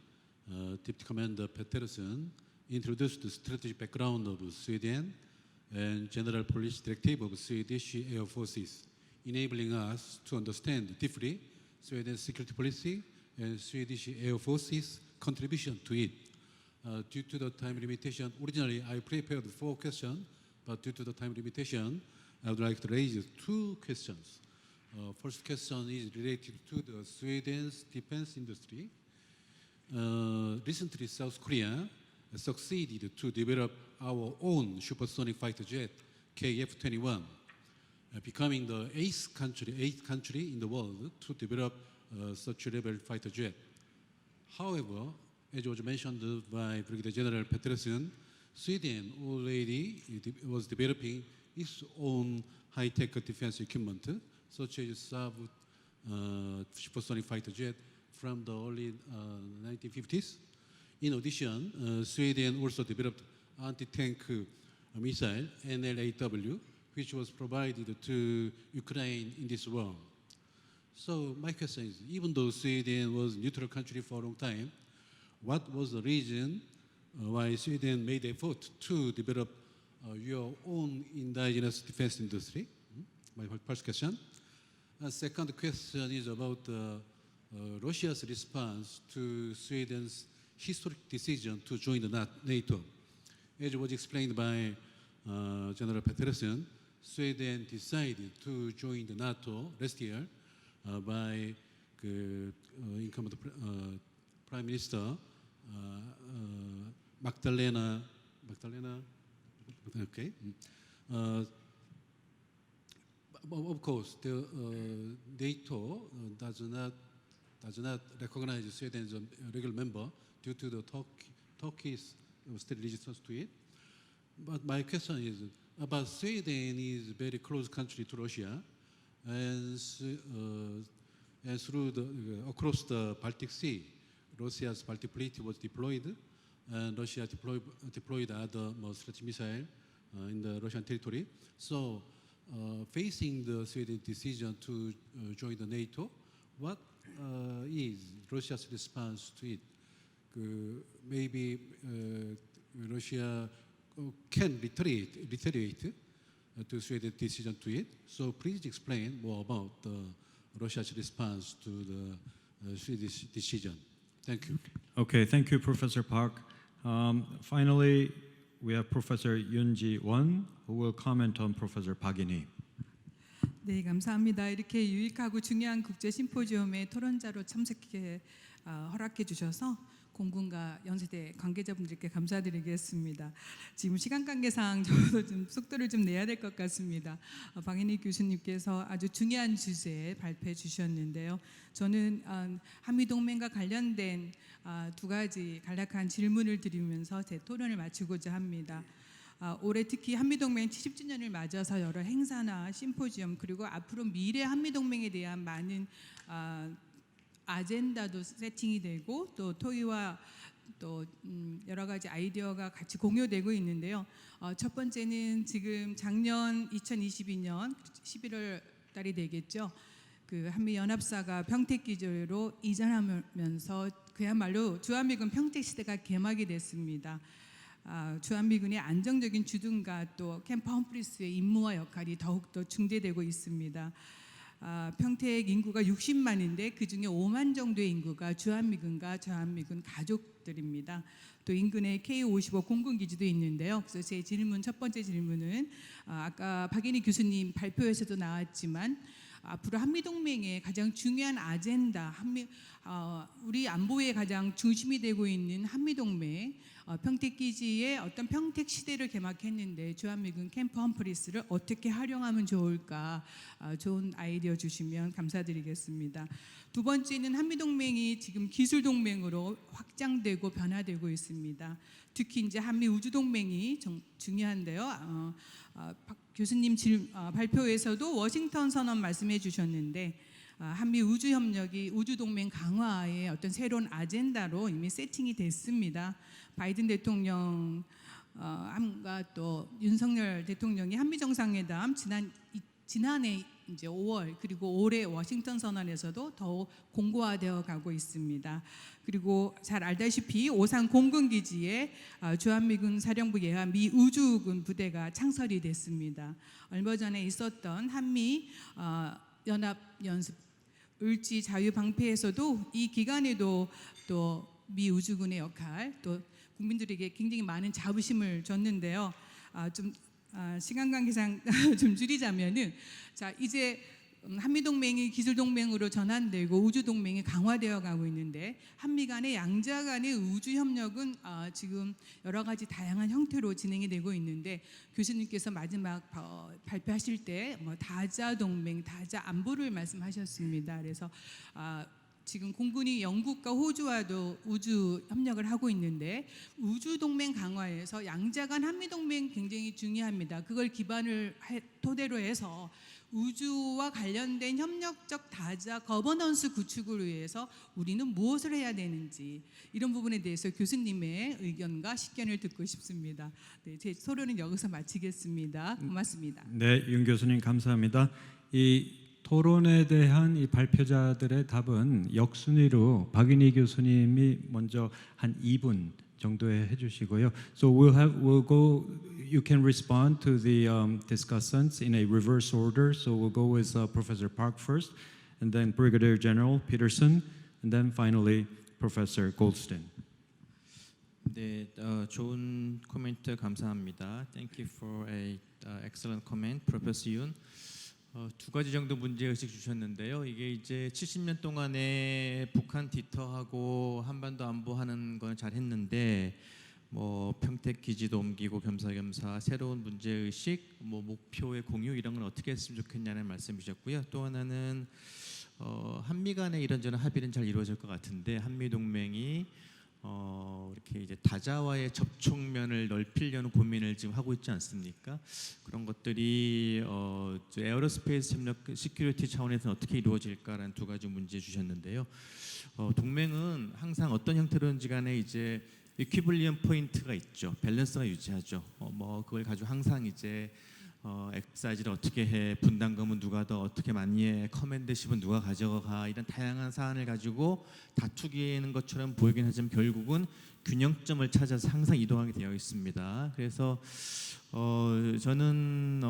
Deputy Commander Peterson introduced the strategic background of Sweden and general policy directive of Swedish Air Forces, enabling us to understand deeply Sweden's security policy and Swedish Air Forces' contribution to it. Due to the time limitation, originally I prepared 4 questions, but due to the time limitation, I would like to raise 2 questions. First question is related to the Sweden's defense industry. Recently, South Korea succeeded to develop our own supersonic fighter jet, KF-21, becoming the 8th country in the world to develop such a level fighter jet. However, as was mentioned by Brigadier General Peterson, Sweden already was developing its own high-tech defense equipment, such as Saab supersonic fighter jet from the early 1950s. In addition, Sweden also developed anti-tank missile, NLAW, which was provided to Ukraine in this war. So my question is, even though Sweden was a neutral country for a long time, what was the reason why Sweden made effort to develop your own indigenous defense industry? My first question. Second question is about Russia's response to Sweden's historic decision to join the NATO. As was explained by General Peterson, Sweden decided to join the NATO last year by incumbent Prime Minister Magdalena. Okay. Of course, the NATO does not recognize Sweden as a regular member due to the Turkey's state resistance to it. But my question is about Sweden is a very close country to Russia, and through across the Baltic Sea, Russia's Baltic fleet was deployed, and Russia deployed other strategic missiles in the Russian territory. So, facing the Sweden decision to join the NATO, what is Russia's response to it? Maybe Russia can retaliate to Sweden's decision to it. So please explain more about Russia's response to the Swedish decision. Thank you. Okay, thank you, Professor Park. Finally, we have Professor Yoon-ji Won, who will comment on Professor Park-in-hee. 네, 감사합니다. 이렇게 유익하고 중요한 국제 심포지엄에 토론자로 참석해 허락해 주셔서 공군과 연세대 관계자분들께 감사드리겠습니다. 지금 시간 관계상 저도 좀 속도를 좀 내야 될 것 같습니다. 박인희 교수님께서 아주 중요한 주제에 발표해 주셨는데요. 저는 한미동맹과 관련된 2가지 간략한 질문을 드리면서 제 토론을 마치고자 합니다. 올해 특히 한미동맹 70주년을 맞아서 여러 행사나 심포지엄 그리고 앞으로 미래 한미동맹에 대한 많은 아젠다도 세팅이 되고 또 토의와 또 여러 가지 아이디어가 같이 공유되고 있는데요. 첫 번째는 지금 작년 2022년 11월 달이 되겠죠. 그 한미 연합사가 평택 기조로 이전하면서 그야말로 주한미군 평택 시대가 개막이 됐습니다. 주한미군의 안정적인 주둔과 또 캠프 험프리스의 임무와 역할이 더욱더 중대되고 있습니다. 평택 인구가 60만인데 그중에 5만 정도의 인구가 주한미군과 주한미군 가족들입니다. 또 인근에 K-55 공군기지도 있는데요. 그래서 제 질문, 첫 번째 질문은 아까 박인희 교수님 발표에서도 나왔지만 앞으로 한미동맹의 가장 중요한 아젠다, 우리 안보의 가장 중심이 되고 있는 한미동맹 평택 기지의 어떤 평택 시대를 개막했는데 주한미군 캠프 험프리스를 어떻게 활용하면 좋을까 좋은 아이디어 주시면 감사드리겠습니다. 두 번째는 한미동맹이 지금 기술동맹으로 확장되고 변화되고 있습니다. 특히 이제 한미 우주동맹이 중요한데요. 박 교수님 발표에서도 워싱턴 선언 말씀해 주셨는데 한미 우주 협력이 우주 동맹 강화의 어떤 새로운 아젠다로 이미 세팅이 됐습니다. 바이든 대통령 함과 또 윤석열 대통령이 한미 정상회담 지난해 이제 5월 그리고 올해 워싱턴 선언에서도 더욱 공고화되어 가고 있습니다. 그리고 잘 알다시피 오산 공군기지에 주한미군 사령부 예하 미 우주군 부대가 창설이 됐습니다. 얼마 전에 있었던 한미 연합 연습 을지 자유방패에서도 이 기간에도 또 미 우주군의 역할 또 국민들에게 굉장히 많은 자부심을 줬는데요. 시간 관계상 좀 줄이자면은 자 이제 한미동맹이 기술동맹으로 전환되고 우주동맹이 강화되어 가고 있는데 한미 간의 양자 간의 우주협력은 지금 여러 가지 다양한 형태로 진행이 되고 있는데 교수님께서 마지막 발표하실 때 다자동맹, 다자안보를 말씀하셨습니다. 그래서 지금 공군이 영국과 호주와도 우주 협력을 하고 있는데 우주 동맹 강화에서 양자 간 한미 동맹 굉장히 중요합니다. 그걸 기반을 토대로 해서 우주와 관련된 협력적 다자 거버넌스 구축을 위해서 우리는 무엇을 해야 되는지 이런 부분에 대해서 교수님의 의견과 식견을 듣고 싶습니다. 네, 제 토론은 여기서 마치겠습니다. 고맙습니다. 네, 윤 교수님 감사합니다. 이 토론에 대한 이 발표자들의 답은 역순위로 박윤희 교수님이 먼저 한 2분 정도에 해주시고요. So we'll go. You can respond to the discussants in a reverse order. So we'll go with Professor Park first, and then Brigadier General Peterson, and then finally Professor Goldstein. 네, 좋은 코멘트 감사합니다. Thank you for a excellent comment, Professor Yoon. 두 가지 정도 문제 의식 주셨는데요. 이게 이제 70년 동안에 북한 디터하고 한반도 안보하는 건 잘했는데 뭐 평택 기지도 옮기고 겸사겸사 새로운 문제 의식, 뭐 목표의 공유 이런 건 어떻게 했으면 좋겠냐는 말씀이셨고요. 또 하나는 한미 간의 이런저런 합의는 잘 이루어질 것 같은데 한미 동맹이 이렇게 이제 다자와의 접촉면을 넓히려는 고민을 지금 하고 있지 않습니까? 그런 것들이 에어로스페이스 협력 시큐리티 차원에서는 어떻게 이루어질까라는 두 가지 문제 주셨는데요. 동맹은 항상 어떤 형태로든지 간에 이제 이퀴블리엄 포인트가 있죠. 밸런스가 유지하죠. 뭐 그걸 가지고 항상 이제 엑사이즈를 어떻게 해, 분담금은 누가 더 어떻게 많이 해, 커맨드십은 누가 가져가 이런 다양한 사안을 가지고 다투기는 것처럼 보이긴 하지만 결국은 균형점을 찾아서 항상 이동하게 되어 있습니다. 그래서 저는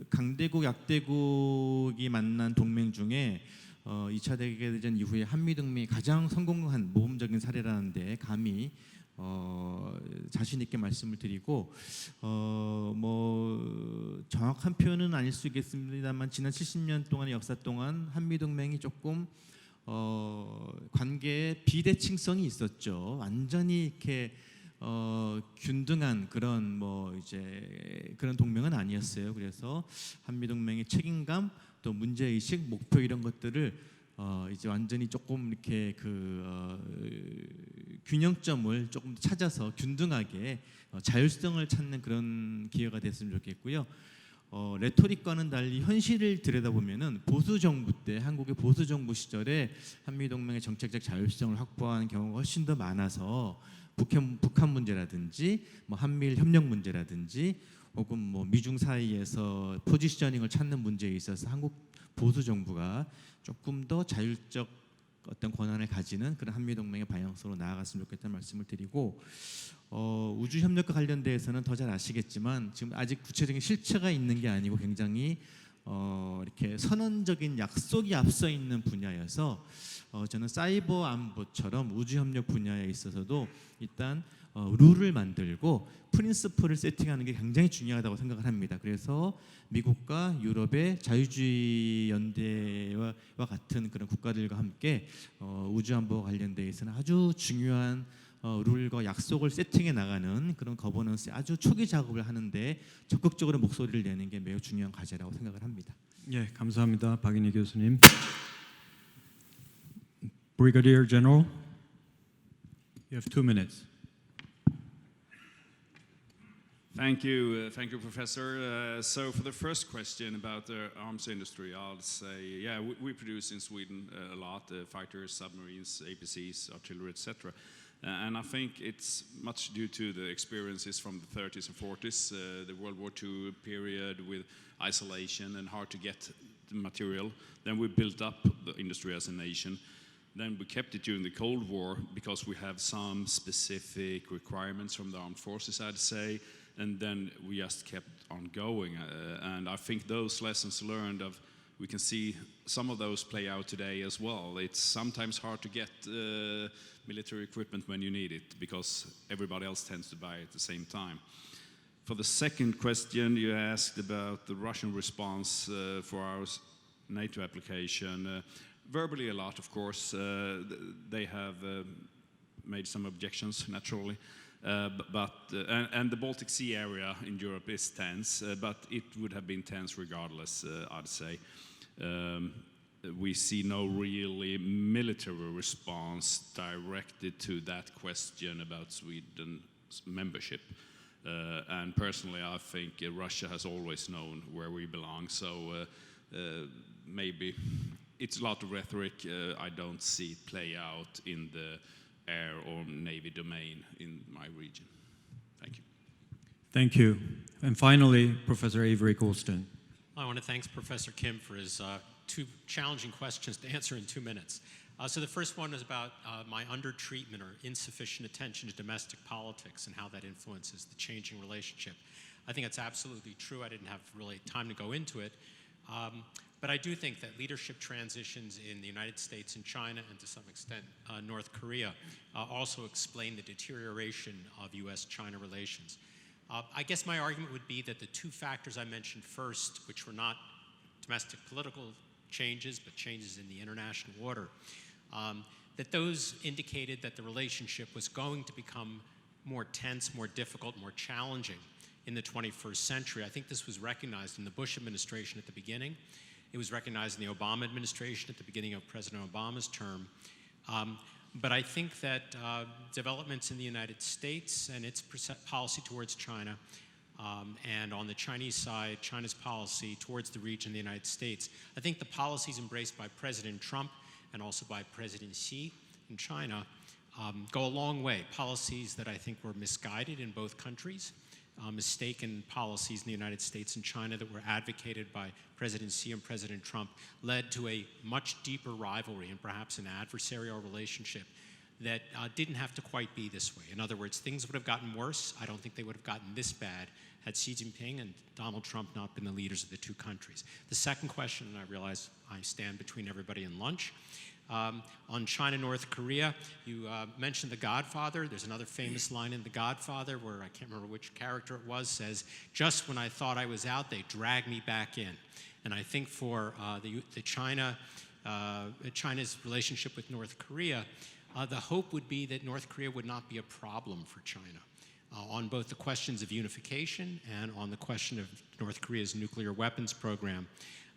강대국, 약대국이 만난 동맹 중에 2차 대결전 이후에 한미동맹이 가장 성공한 모범적인 사례라는데 감히 자신 있게 말씀을 드리고 뭐 정확한 표현은 아닐 수 있겠습니다만 지난 70년 동안의 역사 동안 한미 동맹이 조금 관계에 비대칭성이 있었죠. 완전히 이렇게 균등한 그런 뭐 이제 그런 동맹은 아니었어요. 그래서 한미 동맹의 책임감 또 문제 의식, 목표 이런 것들을 이제 완전히 조금 이렇게 균형점을 조금 찾아서 균등하게 자율성을 찾는 그런 기회가 됐으면 좋겠고요. 레토릭과는 달리 현실을 들여다보면은 보수 정부 때 한국의 보수 정부 시절에 한미 동맹의 정책적 자율성을 확보하는 경우가 훨씬 더 많아서 북한 문제라든지 뭐 한미일 협력 문제라든지 혹은 뭐 미중 사이에서 포지셔닝을 찾는 문제에 있어서 한국 보수 정부가 조금 더 자율적 어떤 권한을 가지는 그런 한미 동맹의 방향성으로 나아갔으면 좋겠다는 말씀을 드리고 우주 협력과 관련돼서는 더 잘 아시겠지만 지금 아직 구체적인 실체가 있는 게 아니고 굉장히 이렇게 선언적인 약속이 앞서 있는 분야여서 저는 사이버 안보처럼 우주 협력 분야에 있어서도 일단 룰을 만들고 프린시플을 세팅하는 게 굉장히 중요하다고 생각을 합니다. 그래서 미국과 유럽의 자유주의 연대와 같은 그런 국가들과 함께 우주 안보와 관련돼 있어서는 아주 중요한 룰과 약속을 세팅해 나가는 그런 거버넌스 아주 초기 작업을 하는데 적극적으로 목소리를 내는 게 매우 중요한 과제라고 생각을 합니다. 예, 감사합니다. 박인희 교수님. Brigadier General, you have 2 minutes. Thank you, Professor. So for the first question about the arms industry, I'll say, yeah, we produce in Sweden a lot, fighters, submarines, APCs, artillery, etc. And I think it's much due to the experiences from the 30s and 40s, the World War II period with isolation and hard to get the material. Then we built up the industry as a nation. Then we kept it during the Cold War because we have some specific requirements from the armed forces, I'd say. And then we just kept on going. And I think those lessons learned we can see some of those play out today as well. It's sometimes hard to get military equipment when you need it because everybody else tends to buy it at the same time. For the second question, you asked about the Russian response for our NATO application. Verbally a lot, of course. They have made some objections, naturally. And the Baltic Sea area in Europe is tense, but it would have been tense regardless, I'd say. We see no really military response directed to that question about Sweden's membership. And personally, I think Russia has always known where we belong, so maybe it's a lot of rhetoric. I don't see it play out in the air or navy domain in my region. Thank you. Thank you. And finally, Professor Avery Goulston. I want to thank Professor Kim for his 2 challenging questions to answer in 2 minutes. So the first one is about my undertreatment or insufficient attention to domestic politics and how that influences the changing relationship. I think it's absolutely true. I didn't have really time to go into it. But I do think that leadership transitions in the United States and China, and to some extent North Korea, also explain the deterioration of U.S.-China relations. I guess my argument would be that the 2 factors I mentioned first, which were not domestic political changes, but changes in the international order, that those indicated that the relationship was going to become more tense, more difficult, more challenging in the 21st century. I think this was recognized in the Bush administration at the beginning. It was recognized in the Obama administration at the beginning of President Obama's term. But I think that developments in the United States and its policy towards China, and on the Chinese side, China's policy towards the region of the United States, I think the policies embraced by President Trump and also by President Xi in China go a long way. Policies that I think were misguided in both countries. Mistaken policies in the United States and China that were advocated by President Xi and President Trump led to a much deeper rivalry and perhaps an adversarial relationship that didn't have to quite be this way. In other words, things would have gotten worse. I don't think they would have gotten this bad had Xi Jinping and Donald Trump not been the leaders of the 2 countries. The second question, and I realize I stand between everybody and lunch, on China, North Korea, you mentioned The Godfather. There's another famous line in The Godfather where I can't remember which character it was, says, "Just when I thought I was out, they dragged me back in." And I think for China's relationship with North Korea, the hope would be that North Korea would not be a problem for China on both the questions of unification and on the question of North Korea's nuclear weapons program.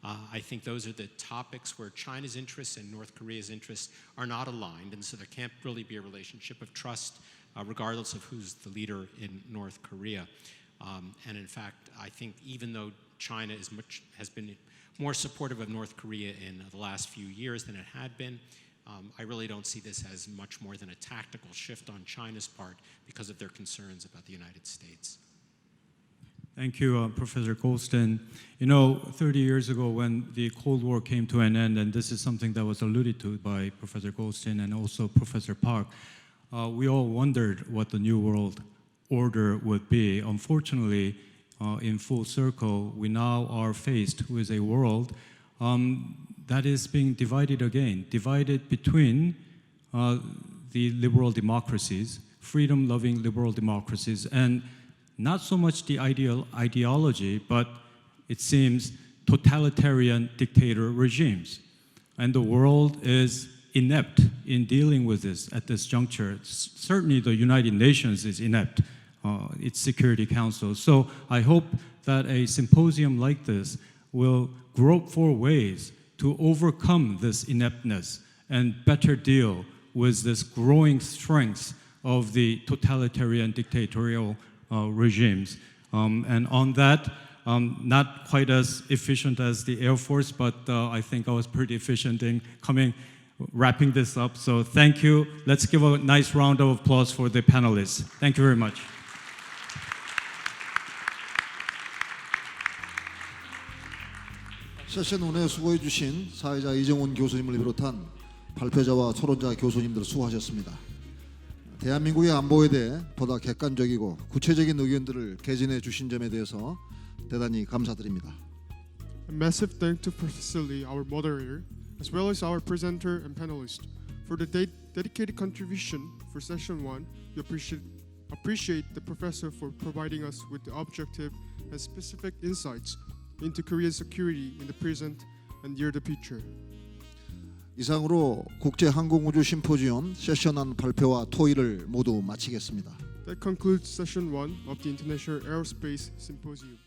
I think those are the topics where China's interests and North Korea's interests are not aligned, and so there can't really be a relationship of trust regardless of who's the leader in North Korea. And in fact, I think even though China has been more supportive of North Korea in the last few years than it had been, I really don't see this as much more than a tactical shift on China's part because of their concerns about the United States. Thank you, Professor Goulston. You know, 30 years ago when the Cold War came to an end, and this is something that was alluded to by Professor Goulston and also Professor Park, we all wondered what the New World Order would be. Unfortunately, in full circle, we now are faced with a world that is being divided again, divided between the liberal democracies, freedom-loving liberal democracies, and not so much the ideology, but it seems totalitarian dictator regimes. And the world is inept in dealing with this at this juncture. Certainly, the United Nations is inept, its Security Council. So I hope that a symposium like this will grope for ways to overcome this ineptness and better deal with this growing strength of the totalitarian dictatorial regimes. And on that, not quite as efficient as the Air Force, but I think I was pretty efficient in wrapping this up. So thank you. Let's give a nice round of applause for the panelists. Thank you very much. 세션 1에 수고해 주신 사회자 이정훈 교수님을 비롯한 발표자와 토론자 교수님들 수고하셨습니다. 대한민국의 안보에 대해 보다 객관적이고 구체적인 의견들을 개진해 주신 점에 대해서 대단히 감사드립니다. A massive thank to Professor Lee, our moderator, as well as our presenter and panelists, for the dedicated contribution for session 1. We appreciate the professor for providing us with the objective and specific insights into Korean security in the present and near the future. 이상으로 국제항공우주 심포지엄 세션 1 발표와 토의를 모두 마치겠습니다. That concludes session 1 of the International Aerospace Symposium.